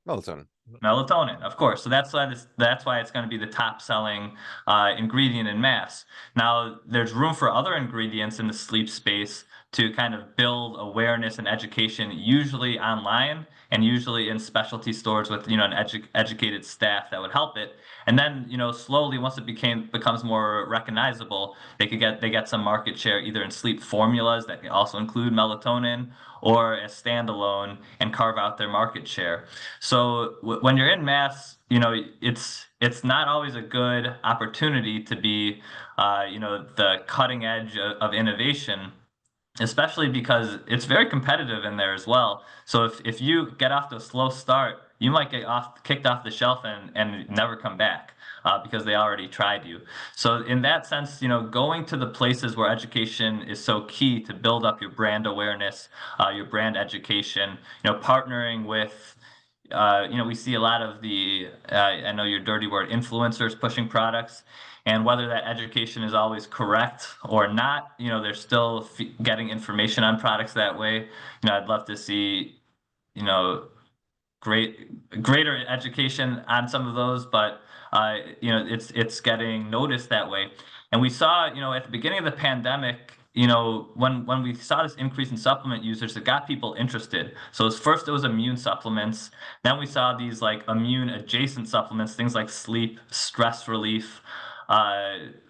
Melatonin. melatonin, of course. So that's why it's going to be the top selling ingredient in mass. Now, there's room for other ingredients in the sleep space to kind of build awareness and education, usually online and usually in specialty stores with an educated staff that would help it. And then slowly, once it becomes more recognizable, they get some market share either in sleep formulas that also include melatonin or as standalone and carve out their market share. So when you're in mass, it's not always a good opportunity to be the cutting edge of innovation, especially because it's very competitive in there as well. So if you get off to a slow start, you might get kicked off the shelf and never come back because they already tried you. So in that sense, going to the places where education is so key to build up your brand awareness, your brand education, partnering with we see a lot of the, I know your dirty word, influencers pushing products, and whether that education is always correct or not, they're still getting information on products that way. I'd love to see, greater education on some of those, but it's getting noticed that way. And we saw, at the beginning of the pandemic, when we saw this increase in supplement users, it got people interested. So first it was immune supplements. Then we saw these like immune adjacent supplements, things like sleep, stress relief,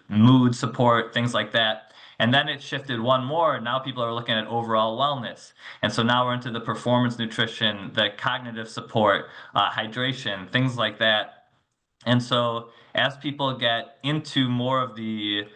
mood support, things like that. And then it shifted one more. Now people are looking at overall wellness. And so now we're into the performance nutrition, the cognitive support, hydration, things like that. And so as people get into more of the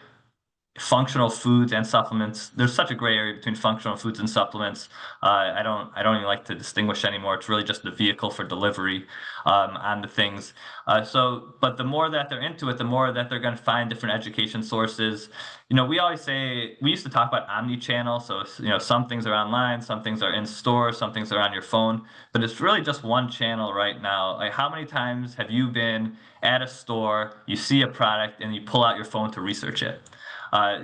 functional foods and supplements, there's such a gray area between functional foods and supplements. I don't even like to distinguish anymore. It's really just the vehicle for delivery on the things. But the more that they're into it, the more that they're going to find different education sources. We always say, we used to talk about omni-channel. So some things are online, some things are in store, some things are on your phone, but it's really just one channel right now. Like how many times have you been at a store, you see a product, and you pull out your phone to research it?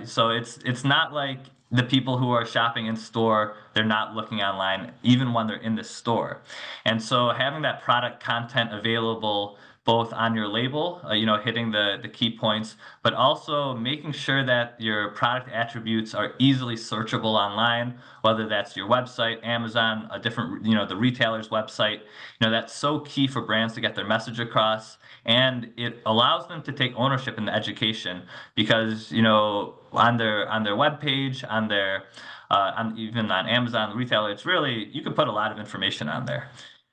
So it's not like the people who are shopping in store, they're not looking online, even when they're in the store. And so having that product content available both on your label, hitting the key points, but also making sure that your product attributes are easily searchable online, whether that's your website, Amazon, a different, the retailer's website. That's so key for brands to get their message across. And it allows them to take ownership in the education because, on their webpage, even on Amazon, the retailer, it's really, you can put a lot of information on there.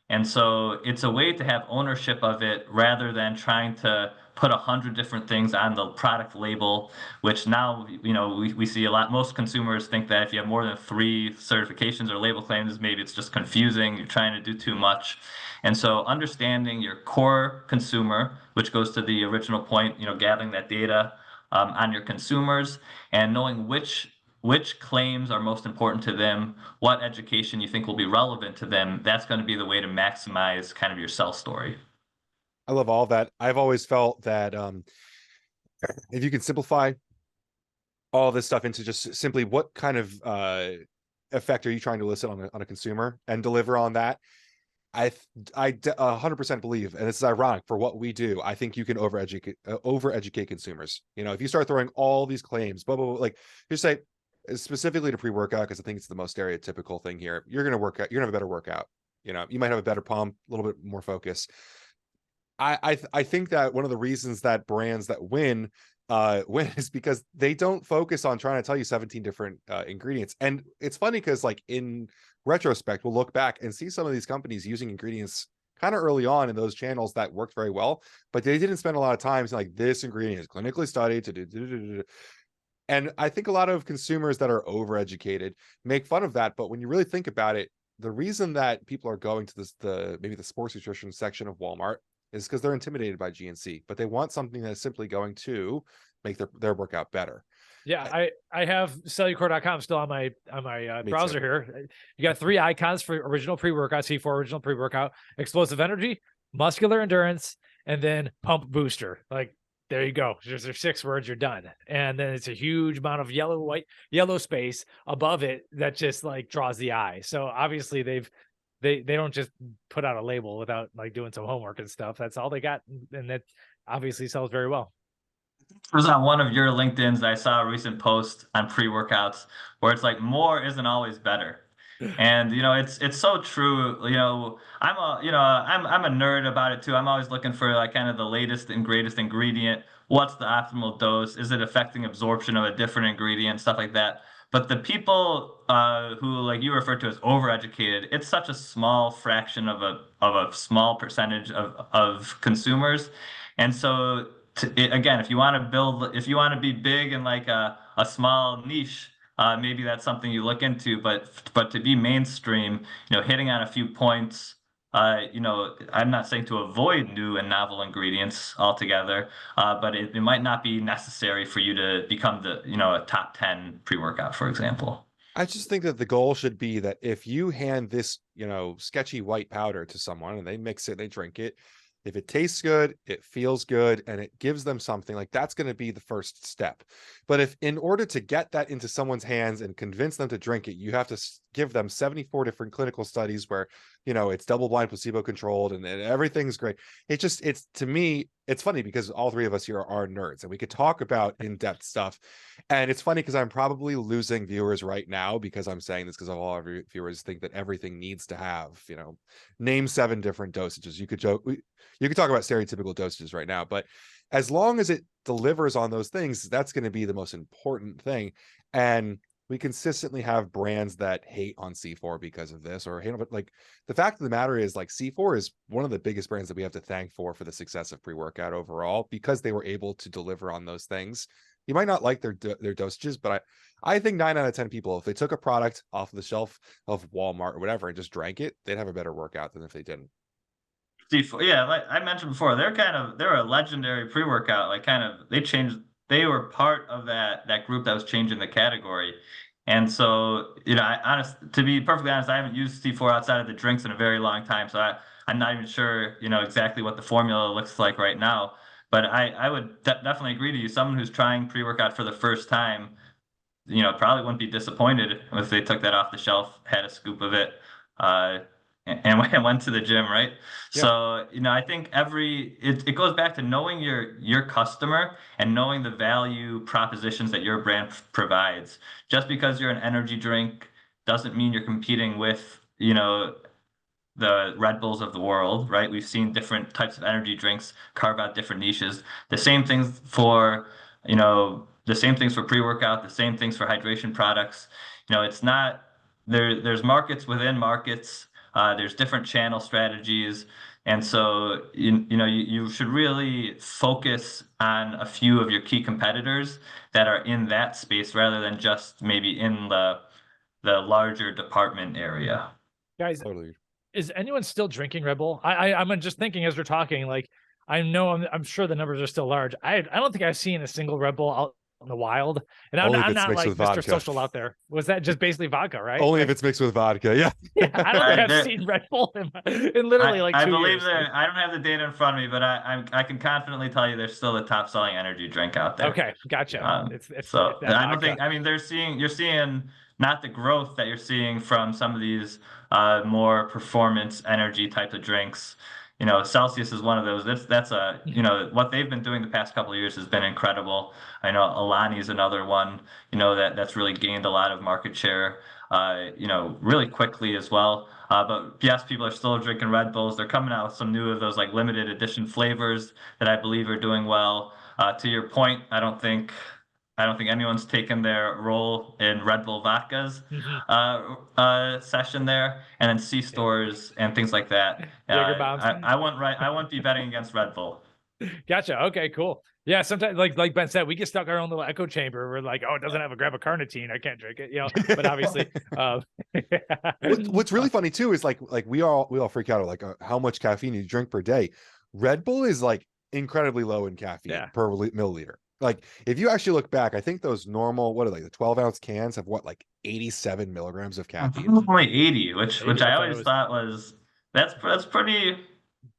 And so it's a way to have ownership of it rather than trying to put 100 different things on the product label, which now, we see a lot. Most consumers think that if you have more than 3 certifications or label claims, maybe it's just confusing. You're trying to do too much. And so understanding your core consumer, which goes to the original point, gathering that data on your consumers and knowing which claims are most important to them, what education you think will be relevant to them, that's going to be the way to maximize kind of your sell story. I love all that. I've always felt that if you can simplify all this stuff into just simply what kind of effect are you trying to elicit on a consumer and deliver on that, I 100% believe, and this is ironic for what we do, I think you can over-educate consumers. If you start throwing all these claims, blah, blah, blah, like just say specifically to pre-workout, because I think it's the most stereotypical thing here, you're going to work out, you're going to have a better workout. You might have a better pump, a little bit more focus. I think that one of the reasons that brands that win is because they don't focus on trying to tell you 17 different ingredients. And it's funny because like in retrospect, we'll look back and see some of these companies using ingredients kind of early on in those channels that worked very well, but they didn't spend a lot of time saying like this ingredient is clinically studied to do. And I think a lot of consumers that are overeducated make fun of that. But when you really think about it, the reason that people are going to maybe the sports nutrition section of Walmart is because they're intimidated by GNC, but they want something that's simply going to make their workout better. Yeah, I have cellucor.com still on my browser here. You got 3 icons for original pre-workout, C4 original pre-workout, explosive energy, muscular endurance, and then pump booster. Like, there you go. There's 6 words, you're done. And then it's a huge amount of yellow space above it that just like draws the eye. So obviously they don't just put out a label without like doing some homework and stuff. That's all they got, and that obviously sells very well. It was on one of your LinkedIn's. I saw a recent post on pre-workouts where it's like more isn't always better. And it's so true. I'm a nerd about it too. I'm always looking for like kind of the latest and greatest ingredient. What's the optimal dose? Is it affecting absorption of a different ingredient? Stuff like that. But the people who, like you refer to as overeducated, it's such a small fraction of a small percentage of consumers. And so again, if you want to be big in like a small niche, maybe that's something you look into. But to be mainstream, hitting on a few points. I'm not saying to avoid new and novel ingredients altogether, but it might not be necessary for you to become a top 10 pre-workout, for example. I just think that the goal should be that if you hand this, sketchy white powder to someone and they mix it, they drink it, if it tastes good, it feels good, and it gives them something, like that's going to be the first step. But if in order to get that into someone's hands and convince them to drink it, you have to give them 74 different clinical studies where, it's double-blind, placebo-controlled, and everything's great. It's to me, it's funny because all 3 of us here are nerds and we could talk about in-depth stuff. And it's funny because I'm probably losing viewers right now because I'm saying this, because all our viewers think that everything needs to have, name 7 different dosages. You could talk about stereotypical dosages right now, but as long as it delivers on those things, that's going to be the most important thing. And we consistently have brands that hate on C4 because of this, or hate on, but like the fact of the matter is, like, C4 is one of the biggest brands that we have to thank for the success of pre-workout overall, because they were able to deliver on those things. You might not like their dosages, but I think 9 out of 10 people, if they took a product off of the shelf of Walmart or whatever and just drank it, they'd have a better workout than if they didn't. Yeah, like I mentioned before, they're a legendary pre-workout. Like they were part of that group that was changing the category. And so, to be perfectly honest, I haven't used C4 outside of the drinks in a very long time. So I'm not even sure, exactly what the formula looks like right now. But I would definitely agree to you. Someone who's trying pre-workout for the first time, probably wouldn't be disappointed if they took that off the shelf, had a scoop of it. and went to the gym, right? Yeah. So, I think it goes back to knowing your customer and knowing the value propositions that your brand provides. Just because you're an energy drink doesn't mean you're competing with, the Red Bulls of the world, right? We've seen different types of energy drinks carve out different niches. The same things for pre-workout, the same things for hydration products. It's not there's markets within markets. There's different channel strategies. And so, you should really focus on a few of your key competitors that are in that space rather than just maybe in the larger department area. Guys, Totally. is anyone still drinking Red Bull? I'm just thinking as we're talking, like I know I'm sure the numbers are still large. I don't think I've seen a single Red Bull out in the wild. And Only if I'm it's not mixed like with Mr. vodka. Social out there. Was that just basically vodka, right? Only Like, if it's mixed with vodka. Yeah. yeah, I don't think Right, I've seen Red Bull in literally like I 2 believe years. that I don't have the data in front of me, but I can confidently tell you there's still the top selling energy drink out there. Okay, gotcha. It's So that I don't vodka. think, I mean, you're seeing not the growth that you're seeing from some of these more performance energy type of drinks. Celsius is one of those. That's what they've been doing the past couple of years has been incredible. I know Alani is another one, that's really gained a lot of market share, really quickly as well. But yes, people are still drinking Red Bulls. They're coming out with some new of those like limited edition flavors that I believe are doing well. To your point, I don't think anyone's taken their role in Red Bull vodka's session there, and then C stores and things like that. Jaeger bombs. I wouldn't be betting against Red Bull. Gotcha. Okay, cool. Yeah, sometimes like Ben said, we get stuck in our own little echo chamber. We're like, oh, it doesn't have a gram of carnitine. I can't drink it, But obviously, what's really funny too is like we all freak out like how much caffeine you drink per day. Red Bull is like incredibly low in caffeine per milliliter. Like if you actually look back, I think those normal, what are they, the 12-ounce cans have like 87 milligrams of caffeine. Only 80, which I always thought was that's pretty.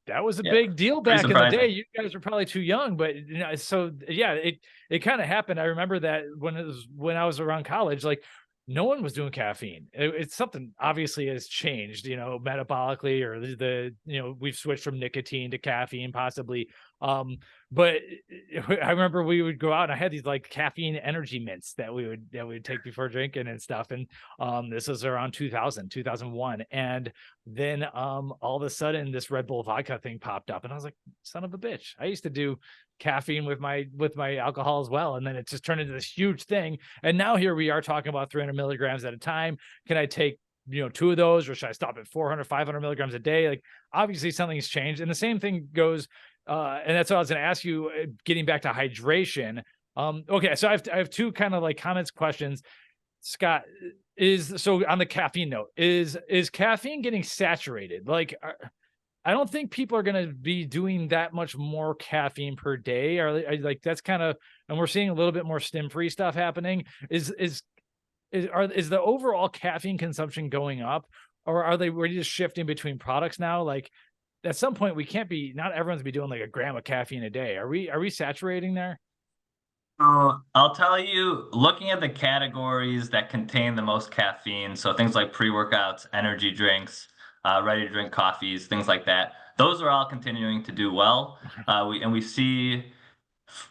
That was a big deal back in the day. You guys were probably too young, but so yeah, it kind of happened. I remember that when I was around college, like no one was doing caffeine. It's something obviously has changed, metabolically, or we've switched from nicotine to caffeine possibly. But I remember we would go out and I had these like caffeine energy mints that we would take before drinking and stuff. And this was around 2001. And then all of a sudden this Red Bull vodka thing popped up and I was like, son of a bitch. I used to do caffeine with my alcohol as well. And then it just turned into this huge thing. And now here we are talking about 300 milligrams at a time. Can I take 2 of those, or should I stop at 400, 500 milligrams a day? Like obviously something's changed. And the same thing goes, and that's what I was going to ask you, getting back to hydration. Okay. So I have 2 kind of like comments, questions. Scott, so on the caffeine note, is caffeine getting saturated? Like, I don't think people are going to be doing that much more caffeine per day. Like that's kind of, and we're seeing a little bit more stim-free stuff happening. Is the overall caffeine consumption going up, or are they really just shifting between products now? Like at some point not everyone's be doing like a gram of caffeine a day. Are we saturating there? I'll tell you, looking at the categories that contain the most caffeine, so things like pre-workouts, energy drinks, ready to drink coffees, things like that, those are all continuing to do well. We see,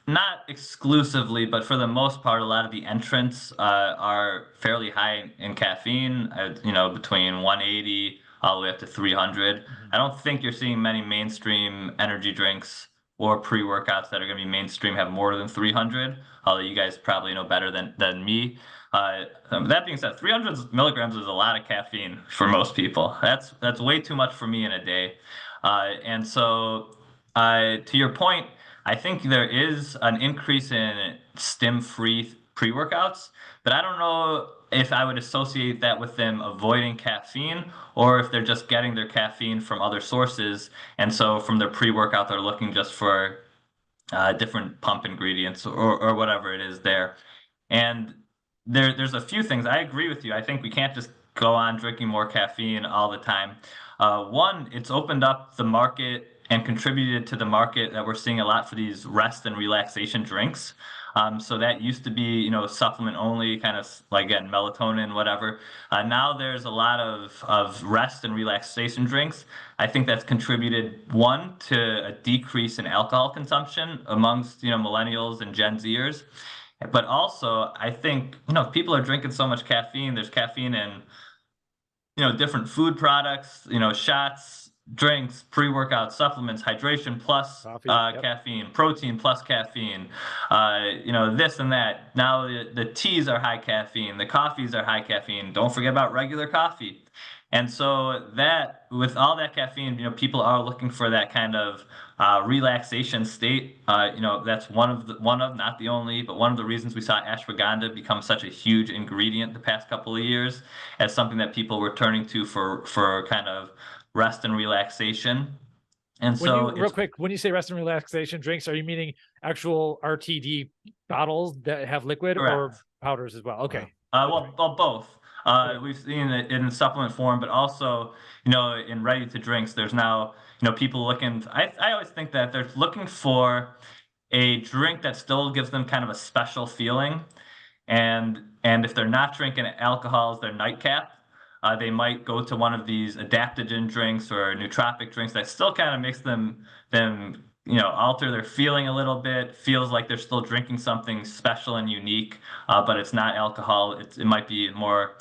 not exclusively, but for the most part, a lot of the entrants are fairly high in caffeine, between 180 all the way up to 300. I don't think you're seeing many mainstream energy drinks or pre-workouts that are going to be mainstream have more than 300, although you guys probably know better than me. That being said, 300 milligrams is a lot of caffeine for most people. That's way too much for me in a day. And so to your point, I think there is an increase in stim-free pre-workouts, but I don't know if I would associate that with them avoiding caffeine or if they're just getting their caffeine from other sources. And so from their pre-workout, they're looking just for different pump ingredients or whatever it is there. And there's a few things. I agree with you. I think we can't just go on drinking more caffeine all the time. One, it's opened up the market and contributed to the market that we're seeing a lot for these rest and relaxation drinks. So that used to be, supplement only, kind of like, again, melatonin, whatever. Now there's a lot of rest and relaxation drinks. I think that's contributed, one, to a decrease in alcohol consumption amongst, millennials and Gen Zers. But also, I think, people are drinking so much caffeine. There's caffeine in, different food products, shots, drinks, pre-workout supplements, hydration plus Coffee, yep. caffeine, protein plus caffeine, this and that. Now the teas are high caffeine, the coffees are high caffeine. Don't forget about regular coffee. And so that, with all that caffeine, people are looking for that kind of relaxation state. That's one of, not the only, but one of the reasons we saw ashwagandha become such a huge ingredient the past couple of years, as something that people were turning to for kind of rest and relaxation. And so, real quick, when you say rest and relaxation drinks, are you meaning actual RTD bottles that have liquid, correct, or powders as well? Okay. Well, both. We've seen it in supplement form, but also, in ready to drinks. There's now, people looking. I always think that they're looking for a drink that still gives them kind of a special feeling, and if they're not drinking alcohol as their nightcap, they might go to one of these adaptogen drinks or nootropic drinks that still kind of makes them alter their feeling a little bit, feels like they're still drinking something special and unique, but it's not alcohol. It might be more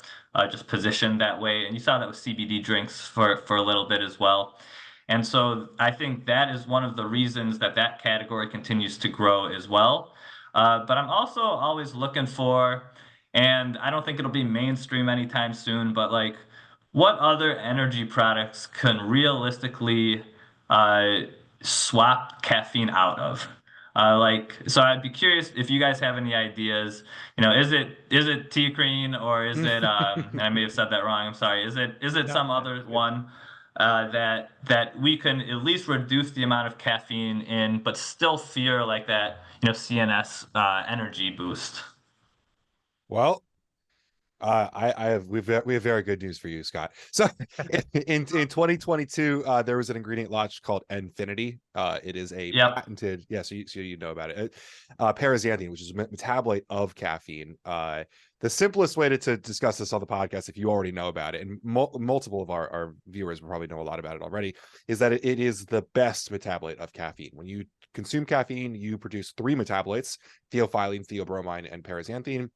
just positioned that way. And you saw that with CBD drinks for a little bit as well. And so I think that is one of the reasons that category continues to grow as well. But I'm also always looking for, and I don't think it'll be mainstream anytime soon, but like, what other energy products can realistically swap caffeine out of? So I'd be curious if you guys have any ideas. Is it T-Cream, or is it? I may have said that wrong. I'm sorry. Is it No, some other one that we can at least reduce the amount of caffeine in, but still feel like that CNS energy boost? Well, we have very good news for you, Scott. So in 2022, there was an ingredient launched called Infinity. It is a Yep. patented, so you know about it. Paraxanthine, which is a metabolite of caffeine. The simplest way to discuss this on the podcast, if you already know about it, and multiple of our viewers will probably know a lot about it already, is that it is the best metabolite of caffeine. When you consume caffeine, you produce 3 metabolites: theophylline, theobromine, and paraxanthine.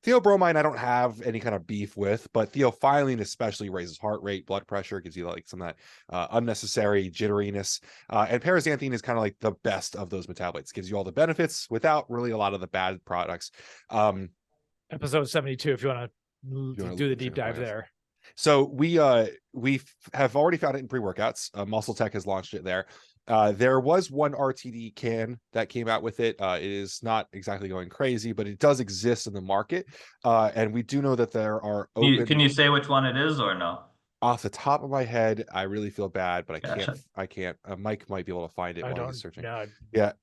Theobromine, I don't have any kind of beef with, but theophylline especially raises heart rate, blood pressure, gives you like some of that unnecessary jitteriness. And paraxanthine is kind of like the best of those metabolites, gives you all the benefits without really a lot of the bad products. Episode 72, if you want to do the deep dive there. So we have already found it in pre-workouts. Muscle Tech has launched it there. There was one RTD can that came out with it. It is not exactly going crazy, but it does exist in the market. And we do know that there are open... Can you say which one it is, or no? Off the top of my head, I really feel bad, but Gotcha. I can't. Mike might be able to find it while he's searching. No, yeah.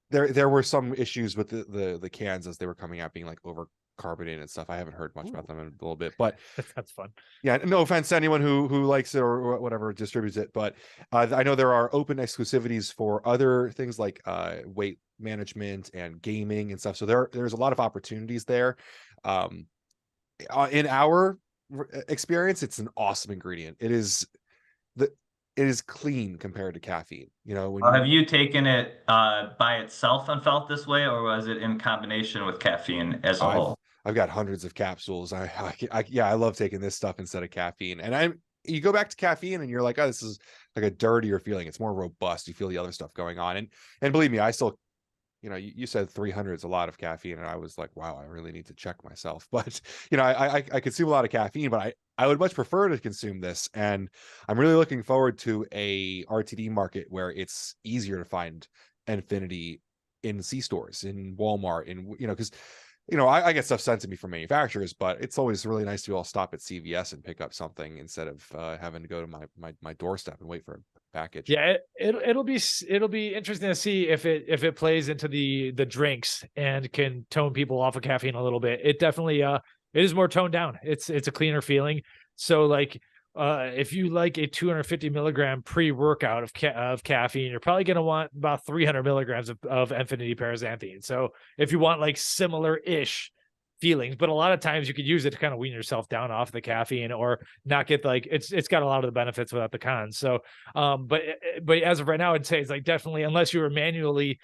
There were some issues with the cans as they were coming out being like over carbonated and stuff. I haven't heard much about them in a little bit, but that's fun. Yeah, no offense to anyone who likes it or whatever distributes it, but I know there are open exclusivities for other things like weight management and gaming and stuff. So there's a lot of opportunities there. In our experience, it's an awesome ingredient. It is clean compared to caffeine. Have you taken it by itself and felt this way, or was it in combination with caffeine as a whole? I've got hundreds of capsules. I love taking this stuff instead of caffeine. And you go back to caffeine and you're like, oh, this is like a dirtier feeling. It's more robust. You feel the other stuff going on. And believe me, I still, you said 300 is a lot of caffeine. And I was like, wow, I really need to check myself. But, I consume a lot of caffeine, but I would much prefer to consume this. And I'm really looking forward to a RTD market where it's easier to find Infinity in C-stores, in Walmart, because I get stuff sent to me from manufacturers, but it's always really nice to all stop at CVS and pick up something instead of having to go to my doorstep and wait for a package. Yeah, it'll be interesting to see if it plays into the drinks and can tone people off of caffeine a little bit. It definitely it is more toned down. It's a cleaner feeling. So like if you like a 250 milligram pre-workout of caffeine, you're probably going to want about 300 milligrams of Infinity Paraxanthine. So if you want like similar-ish feelings, but a lot of times you could use it to kind of wean yourself down off the caffeine or not get like it's got a lot of the benefits without the cons. So but as of right now, I'd say it's like definitely, unless you were manually,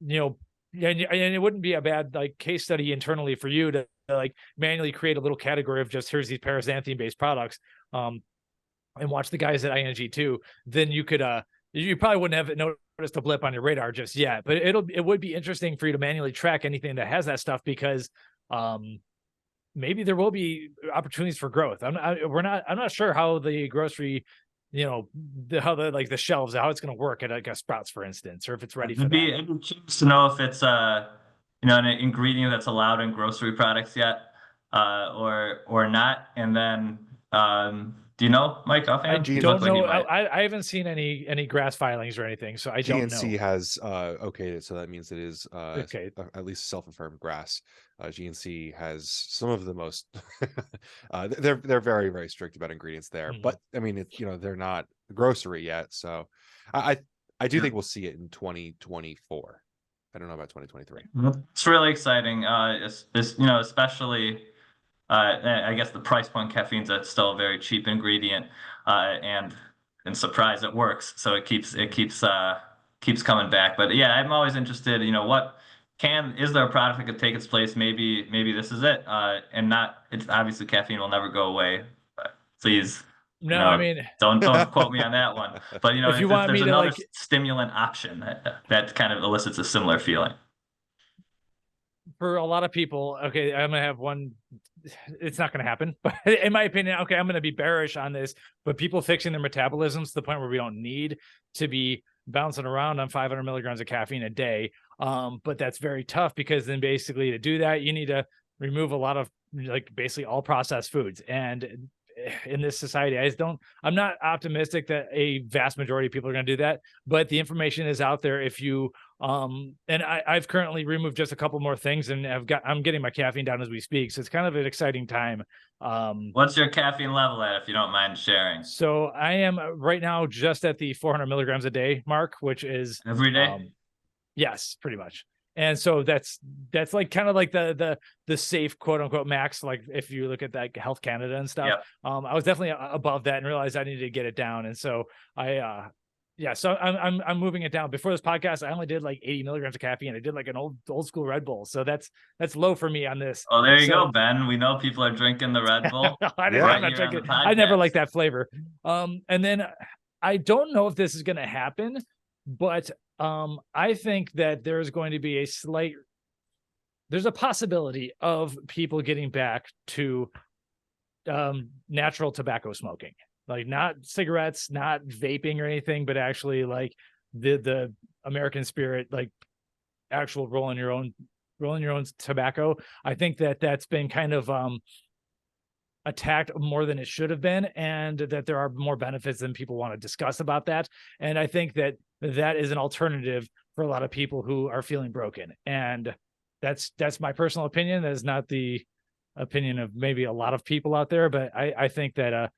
and it wouldn't be a bad like case study internally for you to like manually create a little category of just here's these paraxanthine based products, and watch the guys at ING2, then you could you probably wouldn't have noticed a blip on your radar just yet, but it would be interesting for you to manually track anything that has that stuff, because maybe there will be opportunities for growth. I'm not sure how the grocery, the shelves, how it's going to work at like a Sprouts, for instance, or if it's ready for that. It'd be curious to know if it's an ingredient that's allowed in grocery products yet, or not. And then do you know, Mike, offhand? I don't know. I haven't seen any grass filings or anything, so I don't know. GNC has okay, so that means it is okay, at least self-affirmed grass. GNC has some of the most they're very, very strict about ingredients there, but I mean, it's they're not grocery yet, so I do think we'll see it in 2024. I don't know about 2023. It's really exciting. Especially I guess the price point, caffeine's still a very cheap ingredient, and surprise, it works. So it keeps coming back. But yeah, I'm always interested. Is there a product that could take its place? Maybe this is it. It's obviously caffeine will never go away. Please. No, I mean, don't quote me on that one. But if there's another stimulant option that kind of elicits a similar feeling. For a lot of people, okay, I'm gonna have one. It's not going to happen, but in my opinion, okay, I'm going to be bearish on this, but people fixing their metabolisms to the point where we don't need to be bouncing around on 500 milligrams of caffeine a day. But that's very tough, because then basically to do that, you need to remove a lot of like basically all processed foods. And in this society, I'm not optimistic that a vast majority of people are going to do that, but the information is out there. If you, and I've currently removed just a couple more things, and I'm getting my caffeine down as we speak. So it's kind of an exciting time. What's your caffeine level at, if you don't mind sharing? So I am right now just at the 400 milligrams a day mark, which is every day. Yes, pretty much. And so that's like kind of like the safe quote unquote max. Like if you look at like Health Canada and stuff, yep. I was definitely above that and realized I needed to get it down. And so so I'm moving it down. Before this podcast, I only did like 80 milligrams of caffeine. I did like an old school Red Bull. So that's low for me on this. Oh, there you go, Ben. We know people are drinking the Red Bull. I'm not drinking. I never liked that flavor. And then I don't know if this is going to happen, but I think that there's going to be there's a possibility of people getting back to natural tobacco smoking, like not cigarettes, not vaping or anything, but actually like the American spirit, like actual rolling your own tobacco. I think that's been kind of attacked more than it should have been, and that there are more benefits than people want to discuss about that. And I think that is an alternative for a lot of people who are feeling broken. And that's my personal opinion. That is not the opinion of maybe a lot of people out there, but I think that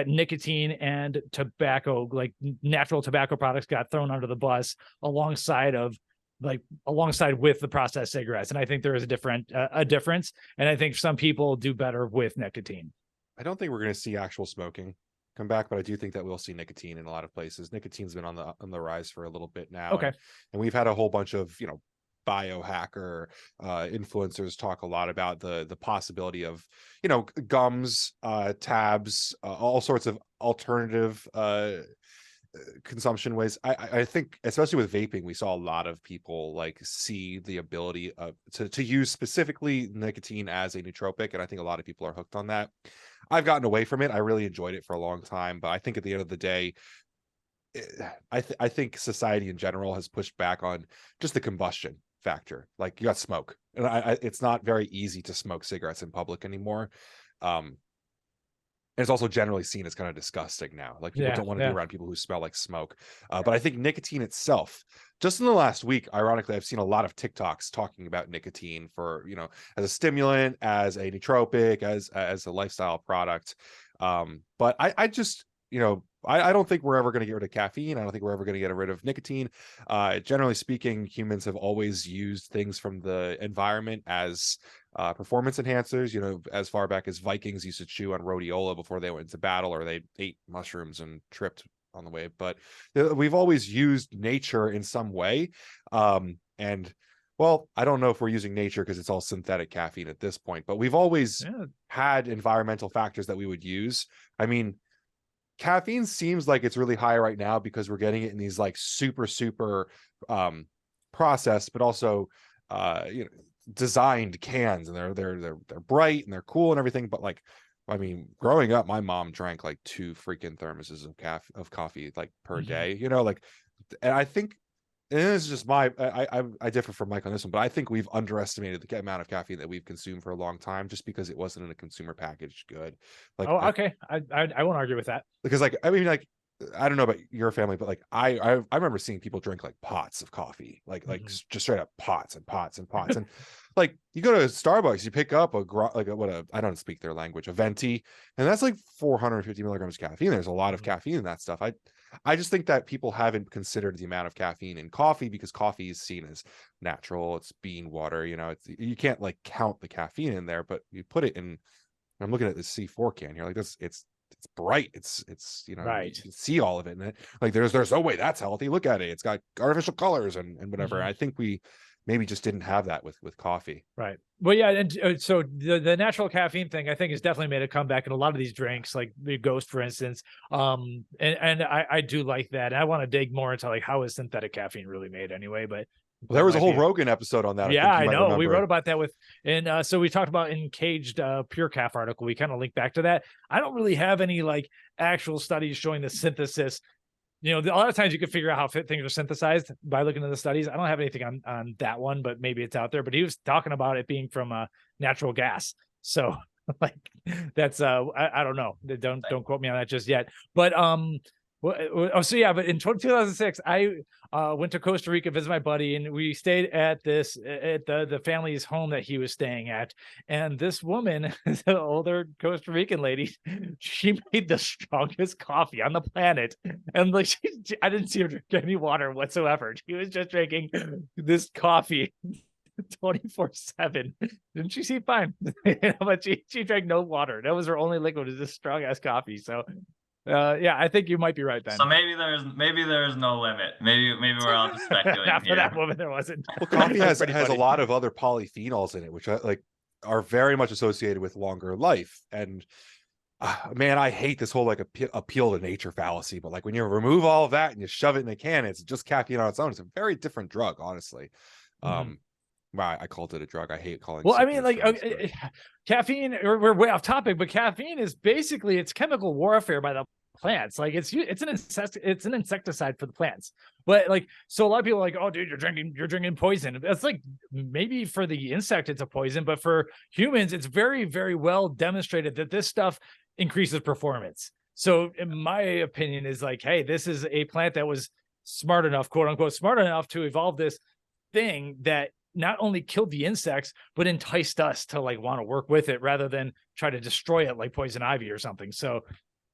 nicotine and tobacco, like natural tobacco products, got thrown under the bus alongside with the processed cigarettes. And I think there is a difference. And I think some people do better with nicotine. I don't think we're going to see actual smoking come back, but I do think that we'll see nicotine in a lot of places. Nicotine's been on the rise for a little bit now. Okay. And we've had a whole bunch of, biohacker influencers talk a lot about the possibility of, gums, tabs, all sorts of alternative consumption ways. I think especially with vaping, we saw a lot of people like see the ability of to use specifically nicotine as a nootropic, and I think a lot of people are hooked on that. I've gotten away from it. I really enjoyed it for a long time, but I think at the end of the day, I think society in general has pushed back on just the combustion factor. Like, you got smoke, and it's not very easy to smoke cigarettes in public anymore. And it's also generally seen as kind of disgusting now. Like, people don't want to be around people who smell like smoke. But I think nicotine itself, just in the last week, ironically, I've seen a lot of TikToks talking about nicotine for, as a stimulant, as a nootropic, as a lifestyle product. But I just, I don't think we're ever going to get rid of caffeine. I don't think we're ever going to get rid of nicotine. Generally speaking, humans have always used things from the environment as performance enhancers. As far back as Vikings used to chew on rhodiola before they went into battle, or they ate mushrooms and tripped on the way. But we've always used nature in some way. And well, I don't know if we're using nature because it's all synthetic caffeine at this point, but we've always had environmental factors that we would use. I mean, caffeine seems like it's really high right now because we're getting it in these like super processed, but also designed cans, and they're bright and they're cool and everything. But like, I mean, growing up, my mom drank like 2 freaking thermoses of coffee like per day. And I think, and this is just I differ from Mike on this one, but I think we've underestimated the amount of caffeine that we've consumed for a long time, just because it wasn't in a consumer packaged good. Like, okay, I won't argue with that, because like, I mean, like, I don't know about your family, but like I remember seeing people drink like pots of coffee, like just straight up pots and pots and pots. And like, you go to Starbucks, you pick up I don't speak their language, a venti, and that's like 450 milligrams of caffeine. There's a lot of caffeine in that stuff. I just think that people haven't considered the amount of caffeine in coffee, because coffee is seen as natural. It's bean water, you can't like count the caffeine in there, but you put it in. I'm looking at this C4 can here, like this, it's bright, it's right. You can see all of it in it. Like, there's no way that's healthy. Look at it, it's got artificial colors and whatever. I think we maybe just didn't have that with coffee. Right. Well, yeah, and so the natural caffeine thing, I think, has definitely made a comeback in a lot of these drinks, like the Ghost, for instance. And I do like that. I want to dig more into like how is synthetic caffeine really made anyway, but there was a whole Rogan episode on that. Yeah, I know. Remember. We wrote about that and so we talked about in Caged Pure Calf article. We kind of linked back to that. I don't really have any like actual studies showing the synthesis. A lot of times you can figure out how things are synthesized by looking at the studies. I don't have anything on that one, but maybe it's out there. But he was talking about it being from natural gas. So like, that's I don't know. Don't quote me on that just yet. But but in 2006, I went to Costa Rica, visit my buddy, and we stayed at the family's home that he was staying at. And this woman, the older Costa Rican lady, she made the strongest coffee on the planet. And like, I didn't see her drink any water whatsoever. She was just drinking this coffee 24/7. Didn't she seem fine? But she drank no water. That was her only liquid, is this strong ass coffee. So yeah, I think you might be right, Ben. So maybe there's no limit. Maybe we're all just speculating. Not for that woman, there wasn't. Well, coffee has a lot of other polyphenols in it, which are very much associated with longer life. And man, I hate this whole like appeal to nature fallacy. But like, when you remove all of that and you shove it in a can, it's just caffeine on its own. It's a very different drug, honestly. I called it a drug. I hate calling. Well, I mean, like, caffeine. We're way off topic, but caffeine is basically, it's chemical warfare by the plants. Like, it's an insecticide for the plants. But like, so a lot of people are like, oh, dude, you're drinking poison. It's like, maybe for the insect it's a poison, but for humans, it's very, very well demonstrated that this stuff increases performance. So in my opinion is like, hey, this is a plant that was smart enough, quote unquote, smart enough to evolve this thing that not only killed the insects, but enticed us to like want to work with it rather than try to destroy it like poison ivy or something. So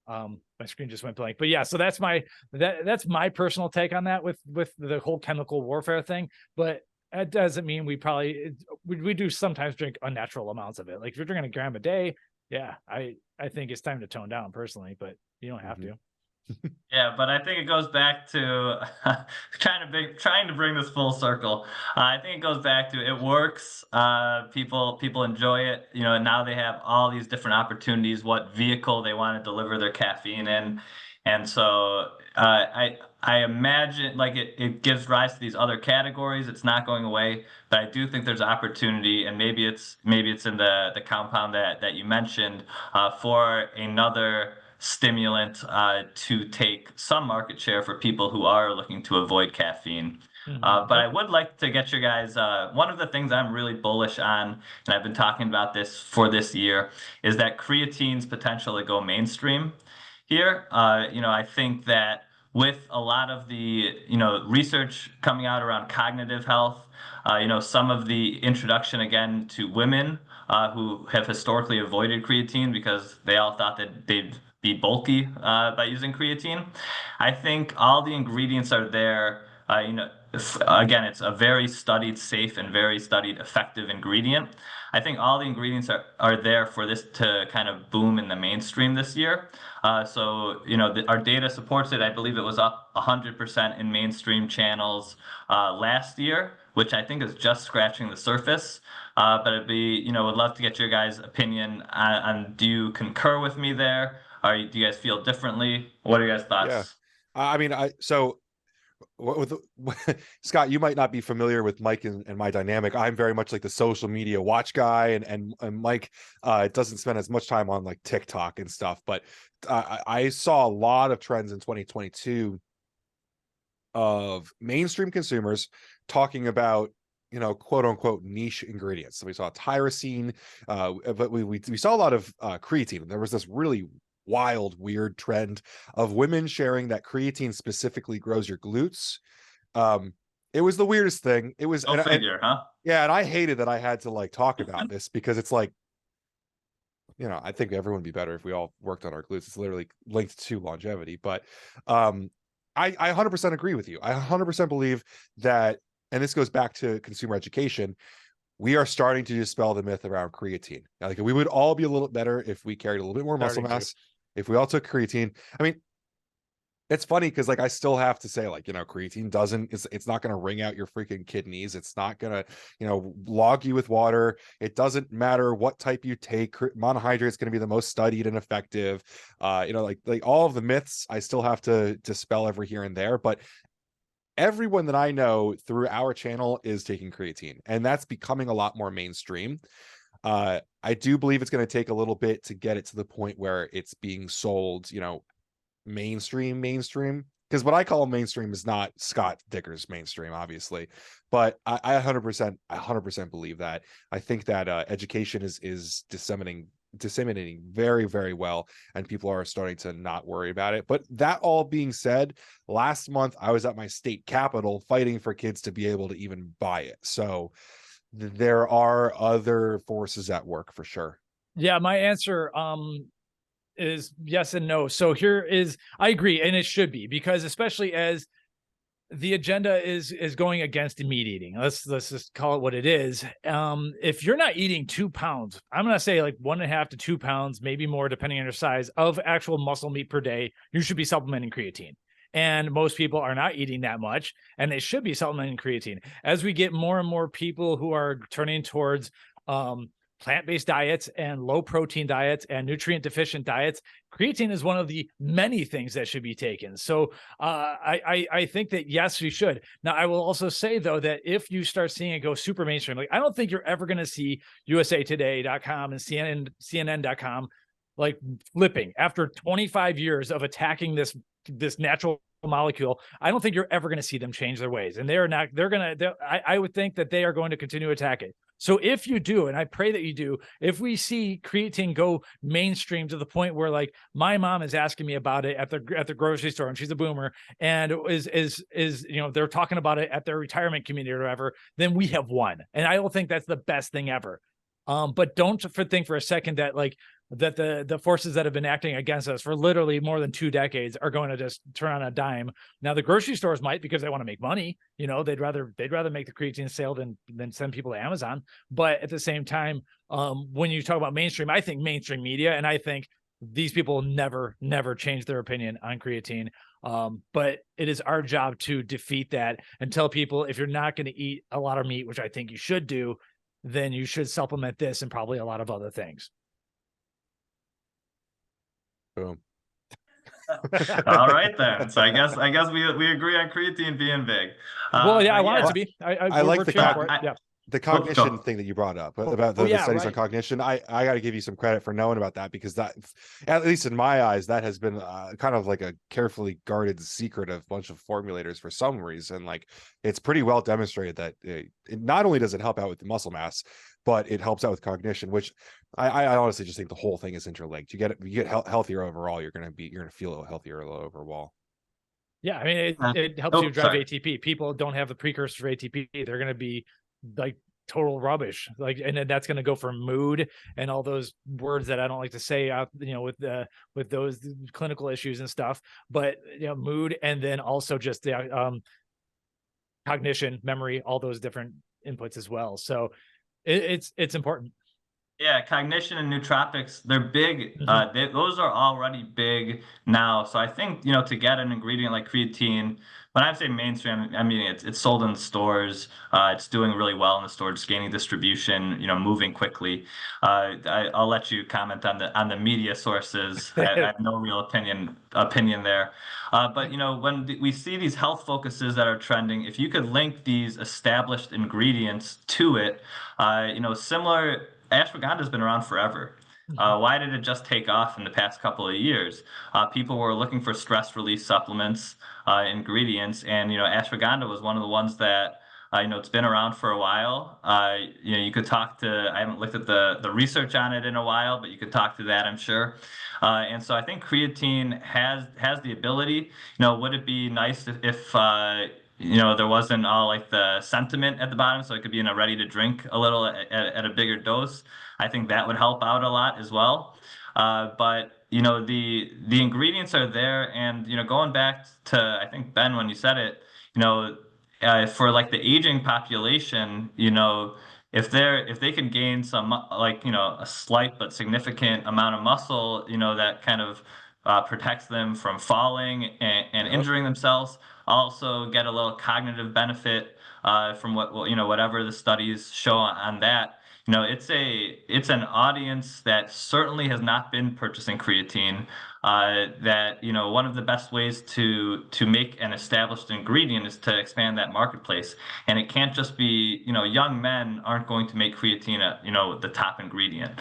my screen just went blank, but yeah, so that's my personal take on that with the whole chemical warfare thing. But that doesn't mean we do sometimes drink unnatural amounts of it. Like, if you're drinking a gram a day, yeah, I think it's time to tone down personally, but you don't have to. Yeah, but I think it goes back to trying to bring this full circle. I think it goes back to, it works. People enjoy it. And now they have all these different opportunities, what vehicle they want to deliver their caffeine in, and so I imagine like it gives rise to these other categories. It's not going away, but I do think there's opportunity, and maybe it's in the compound that you mentioned for another stimulant to take some market share for people who are looking to avoid caffeine. But I would like to get your guys, one of the things I'm really bullish on, and I've been talking about this for this year, is that creatine's potential to go mainstream here. I think that with a lot of the research coming out around cognitive health, some of the introduction again to women who have historically avoided creatine because they all thought that they'd be bulky by using creatine. I think all the ingredients are there. Again, it's a very studied, safe, and very studied, effective ingredient. I think all the ingredients are there for this to kind of boom in the mainstream this year. So, our data supports it. I believe it was up 100% in mainstream channels last year, which I think is just scratching the surface. But would love to get your guys' opinion on do you concur with me there? Do you guys feel differently? What are your guys' thoughts? Yeah. I mean, Scott, you might not be familiar with Mike and my dynamic. I'm very much like the social media watch guy, and Mike doesn't spend as much time on like TikTok and stuff. But I saw a lot of trends in 2022 of mainstream consumers talking about, quote unquote niche ingredients. So we saw tyrosine, but we saw a lot of creatine. There was this really wild, weird trend of women sharing that creatine specifically grows your glutes. It was the weirdest thing. It was Go figure, huh? Yeah, and I hated that I had to like talk about this because it's like, I think everyone would be better if we all worked on our glutes. It's literally linked to longevity. But I 100% agree with you. I 100% believe that, and this goes back to consumer education, we are starting to dispel the myth around creatine. Now, like, we would all be a little bit better if we carried a little bit more muscle mass, if we all took creatine. I mean, it's funny because like I still have to say, like, creatine it's not going to wring out your freaking kidneys. It's not going to, log you with water. It doesn't matter what type you take. Monohydrate is going to be the most studied and effective. Like all of the myths I still have to dispel every here and there. But everyone that I know through our channel is taking creatine, and that's becoming a lot more mainstream. I do believe it's going to take a little bit to get it to the point where it's being sold, mainstream, because what I call mainstream is not Scott Dicker's mainstream, obviously, but I 100% believe that. I think that education is disseminating very, very well, and people are starting to not worry about it. But that all being said, last month I was at my state capitol fighting for kids to be able to even buy it. So there are other forces at work for sure. Yeah, my answer is yes and no. So I agree, and it should be, because especially as the agenda is going against meat eating. Let's just call it what it is. If you're not eating 2 pounds, I'm gonna say like 1.5 to 2 pounds, maybe more depending on your size, of actual muscle meat per day, you should be supplementing creatine. And most people are not eating that much, and they should be supplementing creatine. As we get more and more people who are turning towards plant-based diets and low protein diets and nutrient deficient diets, creatine is one of the many things that should be taken. So I think that yes, you should. Now, I will also say though, that if you start seeing it go super mainstream, like I don't think you're ever going to see usatoday.com and CNN.com like flipping after 25 years of attacking this natural molecule. I don't think you're ever going to see them change their ways, and I would think that they are going to continue to attack it. So if you do, and I pray that you do, if we see creatine go mainstream to the point where like my mom is asking me about it at the grocery store, and she's a boomer, and is they're talking about it at their retirement community or whatever, then we have won. And I don't think that's the best thing ever. But don't think for a second that like that the forces that have been acting against us for literally more than 2 decades are going to just turn on a dime. Now the grocery stores might, because they want to make money. They'd rather make the creatine sale than send people to Amazon. But at the same time, when you talk about mainstream, I think mainstream media, and I think these people never change their opinion on creatine. But it is our job to defeat that and tell people, if you're not going to eat a lot of meat, which I think you should do, then you should supplement this and probably a lot of other things. Boom. All right then. So I guess we agree on creatine being big. Well, yeah, I want it to be. I like the cognition thing that you brought up about the studies on cognition. I got to give you some credit for knowing about that, because that, at least in my eyes, that has been kind of like a carefully guarded secret of a bunch of formulators for some reason. Like, it's pretty well demonstrated that it not only does it help out with the muscle mass, but it helps out with cognition, which I honestly just think the whole thing is interlinked. You get healthier overall. You're gonna feel healthier overall. Yeah, I mean, it helps you drive ATP. People don't have the precursor for ATP. They're going to be like total rubbish. Like, and then that's going to go for mood and all those words that I don't like to say out, with those clinical issues and stuff, but mood, and then also just the cognition, memory, all those different inputs as well. So it's important. Yeah, cognition and nootropics, they're big. Those are already big now. So I think, to get an ingredient like creatine, when I say mainstream, I mean it's sold in stores. It's doing really well in the store, just gaining distribution, moving quickly. I'll let you comment on the media sources. I have no real opinion there. But when we see these health focuses that are trending, if you could link these established ingredients to it, similar. Ashwagandha has been around forever. Why did it just take off in the past couple of years? People were looking for stress relief supplements, ingredients, and ashwagandha was one of the ones that it's been around for a while. You could talk to. I haven't looked at the research on it in a while, but you could talk to that, I'm sure. And so I think creatine has the ability. Would it be nice if there wasn't all like the sentiment at the bottom, so it could be in a ready to drink a little at a bigger dose. I think that would help out a lot as well. But the ingredients are there, and going back to, I think, Ben, when you said it, for like the aging population, if they can gain some a slight but significant amount of muscle, that kind of protects them from falling and injuring themselves. Also get a little cognitive benefit from whatever the studies show on that. It's an audience that certainly has not been purchasing creatine. That one of the best ways to make an established ingredient is to expand that marketplace, and it can't just be young men aren't going to make creatine the top ingredient.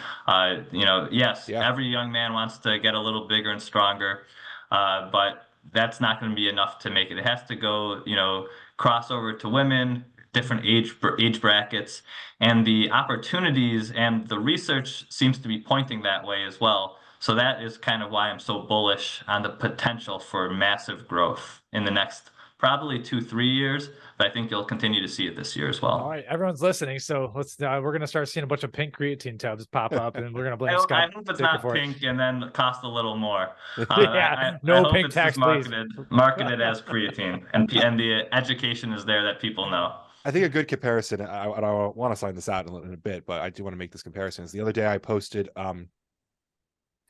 Yes, every young man wants to get a little bigger and stronger, but that's not going to be enough to make it. It has to go cross over to women, different age brackets, and the opportunities and the research seems to be pointing that way as well. So that is kind of why I'm so bullish on the potential for massive growth in the next probably 2-3 years, but I think you'll continue to see it this year as well. All right, everyone's listening, so let's we're going to start seeing a bunch of pink creatine tubs pop up, and we're going to blame Scott. I hope it's not pink and then cost a little more. Yeah, no pink tax, please. Marketed as creatine, and the education is there that people know. I think a good comparison, and I want to sign this out in a bit, but I do want to make this comparison. Is the other day I posted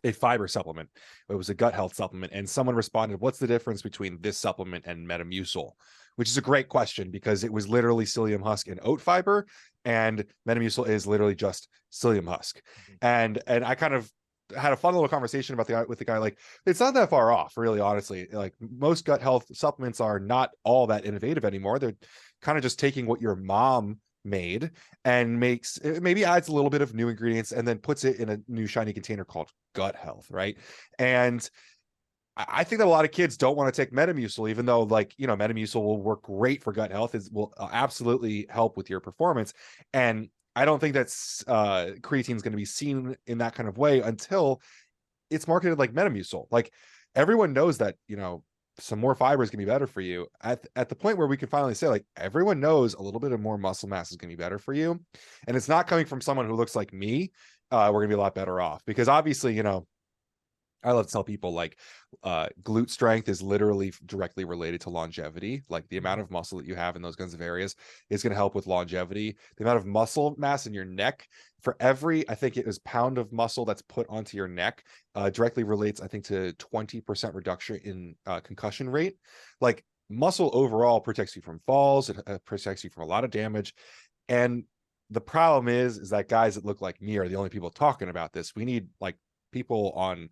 a fiber supplement. It was a gut health supplement, and someone responded, "What's the difference between this supplement and Metamucil?" Which is a great question, because it was literally psyllium husk and oat fiber, and Metamucil is literally just psyllium husk. And I kind of had a fun little conversation with the guy. Like, it's not that far off, really, honestly. Like, most gut health supplements are not all that innovative anymore. They're kind of just taking what your mom made and maybe adds a little bit of new ingredients and then puts it in a new shiny container called gut health, right? And I think that a lot of kids don't want to take Metamucil, even though, Metamucil will work great for gut health. It will absolutely help with your performance. And I don't think that's creatine is going to be seen in that kind of way until it's marketed like Metamucil. Like, everyone knows that, some more fiber is going to be better for you. At the point where we can finally say, like, everyone knows a little bit of more muscle mass is going to be better for you, and it's not coming from someone who looks like me, we're going to be a lot better off. Because obviously, I love to tell people, like, glute strength is literally directly related to longevity. Like, the amount of muscle that you have in those kinds of areas is going to help with longevity. The amount of muscle mass in your neck, for every, I think it is pound of muscle that's put onto your neck, directly relates, I think, to 20% reduction in concussion rate. Like, muscle overall protects you from falls. It protects you from a lot of damage. And the problem is that guys that look like me are the only people talking about this. We need, like, people on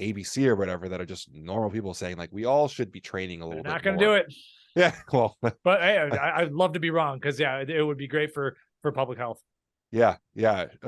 ABC or whatever that are just normal people saying, like, we all should be training a little bit. Not going to do it. Yeah, well, but hey, I'd love to be wrong, because it would be great for public health. Yeah.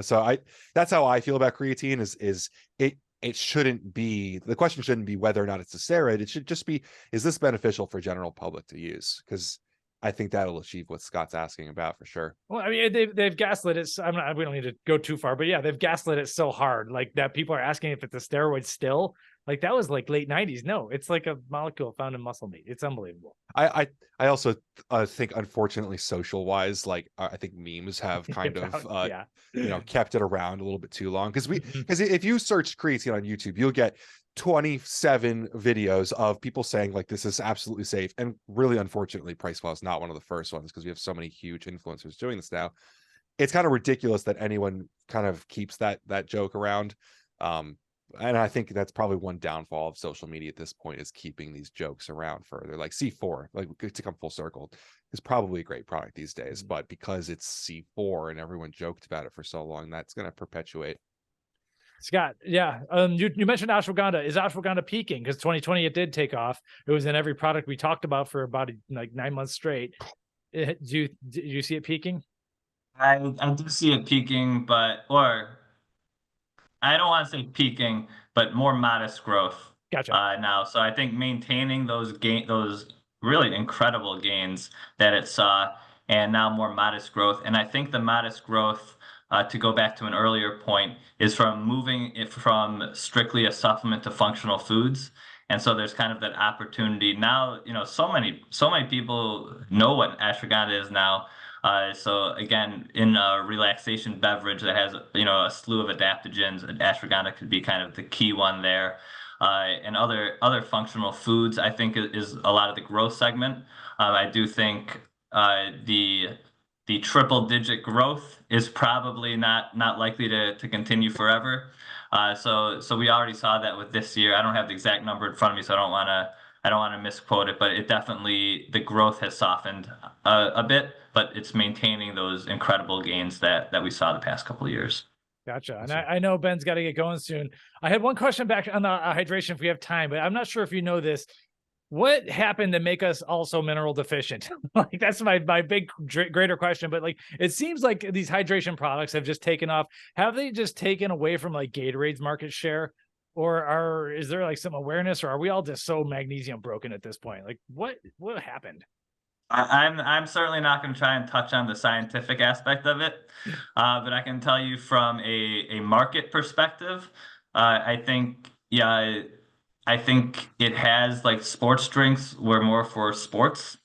So that's how I feel about creatine. Is it shouldn't be, the question shouldn't be whether or not it's a steroid. It should just be, is this beneficial for general public to use? Because I think that'll achieve what Scott's asking about for sure. Well, I mean, they've gaslit it. We don't need to go too far, but yeah, they've gaslit it so hard, like, that people are asking if it's a steroid still. Like that was like late 90s. No, it's like a molecule found in muscle meat. It's unbelievable. I also think, unfortunately, social wise, like I think memes have kind of Yeah. kept it around a little bit too long, because Mhm. if you search creatine on YouTube, you'll get 27 videos of people saying like this is absolutely safe. And really, unfortunately, PricePlow is not one of the first ones, because we have so many huge influencers doing this now. It's kind of ridiculous that anyone kind of keeps that joke around. And I think that's probably one downfall of social media at this point, is keeping these jokes around further. Like C4, like to come full circle, is probably a great product these days, but because it's C4 and everyone joked about it for so long, that's going to perpetuate. Scott, yeah. You mentioned ashwagandha. Is ashwagandha peaking? Because 2020 it did take off. It was in every product we talked about for about like 9 months straight. Do you see it peaking? I do see it peaking, or I don't want to say peaking, but more modest growth Gotcha. now. So I think maintaining those really incredible gains that it saw, and now more modest growth. And I think the modest growth, to go back to an earlier point, is from moving it from strictly a supplement to functional foods. And so there's kind of that opportunity now. So many people know what ashwagandha is now. So again, in a relaxation beverage that has a slew of adaptogens, ashwagandha could be kind of the key one there. And other functional foods, I think, is a lot of the growth segment. I do think the triple digit growth is probably not likely to continue forever. So we already saw that with this year. I don't have the exact number in front of me, so I don't want to misquote it, but the growth has softened a bit, but it's maintaining those incredible gains that we saw the past couple of years. Gotcha. And I know Ben's got to get going soon. I had one question back on the hydration if we have time, but I'm not sure if you know this. What happened to make us also mineral deficient? Like that's my big greater question. But like it seems like these hydration products have just taken off. Have they just taken away from like Gatorade's market share? Or is there like some awareness, or are we all just so magnesium broken at this point? Like what happened? I'm certainly not going to try and touch on the scientific aspect of it, but I can tell you from a market perspective, I think, yeah, I think it has, like, sports drinks were more for sports,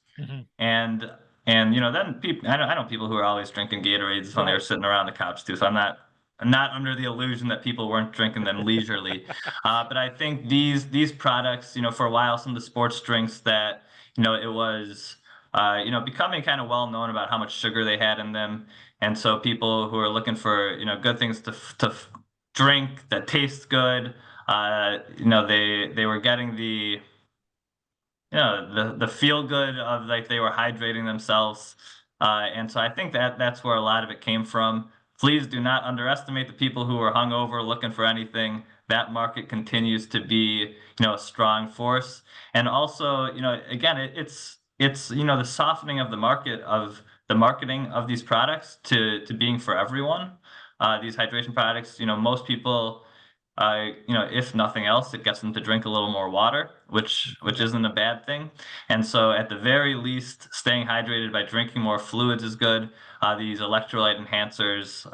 and then people, I know people who are always drinking Gatorades when they're sitting around the couch too. So I'm not under the illusion that people weren't drinking them leisurely, but I think these products, for a while, some of the sports drinks that it was becoming kind of well known about how much sugar they had in them, and so people who are looking for good things to drink that taste good, they were getting the feel good of, like, they were hydrating themselves, and so I think that's where a lot of it came from. Please do not underestimate the people who are hungover looking for anything. That market continues to be a strong force, and also again, it's the softening of the market, of the marketing of these products to being for everyone. These hydration products, most people, if nothing else, it gets them to drink a little more water, which isn't a bad thing. And so at the very least, staying hydrated by drinking more fluids is good. These electrolyte enhancers,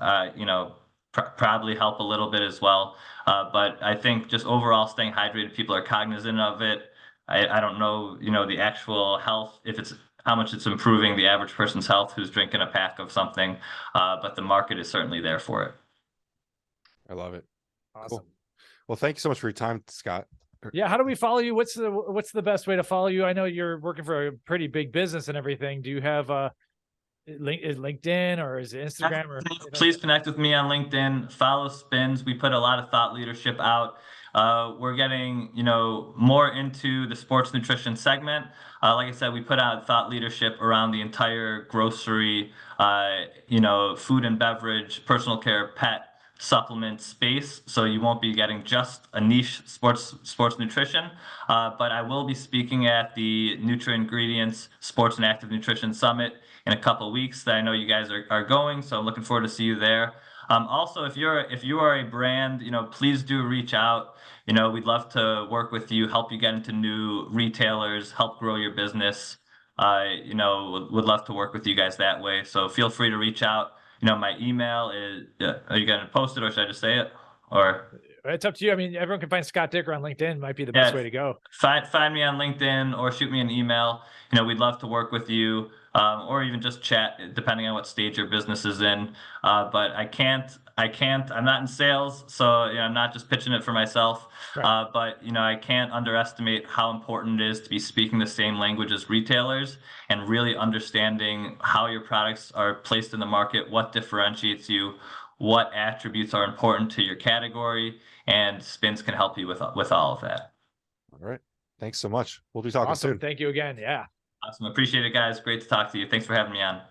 probably help a little bit as well. But I think just overall staying hydrated, people are cognizant of it. I don't know, the actual health, if it's how much it's improving the average person's health who's drinking a pack of something, but the market is certainly there for it. I love it. Awesome. Cool. Well, thank you so much for your time, Scott. Yeah, how do we follow you? What's the best way to follow you? I know you're working for a pretty big business and everything. Do you have is LinkedIn or is it Instagram? Or please connect with me on LinkedIn. Follow Spins. We put a lot of thought leadership out. We're getting more into the sports nutrition segment. Like I said, we put out thought leadership around the entire grocery, food and beverage, personal care, pet, supplement space, so you won't be getting just a niche sports nutrition, but I will be speaking at the Nutri-Ingredients Sports and Active Nutrition Summit in a couple of weeks that I know you guys are going, so I'm looking forward to see you there. Also, if you are a brand, please do reach out. We'd love to work with you, help you get into new retailers, help grow your business. Would love to work with you guys that way, so feel free to reach out. My email is, are you going to post it, or should I just say it? Or It's up to you. I mean, everyone can find Scott Dicker on LinkedIn. Might be the best way to go. Find me on LinkedIn or shoot me an email. We'd love to work with you, or even just chat, depending on what stage your business is in. But I'm not in sales, so I'm not just pitching it for myself. Right. But I can't underestimate how important it is to be speaking the same language as retailers and really understanding how your products are placed in the market, what differentiates you, what attributes are important to your category, and Spins can help you with all of that. All right. Thanks so much. We'll be talking soon. Thank you again. Yeah. Awesome. Appreciate it, guys. Great to talk to you. Thanks for having me on.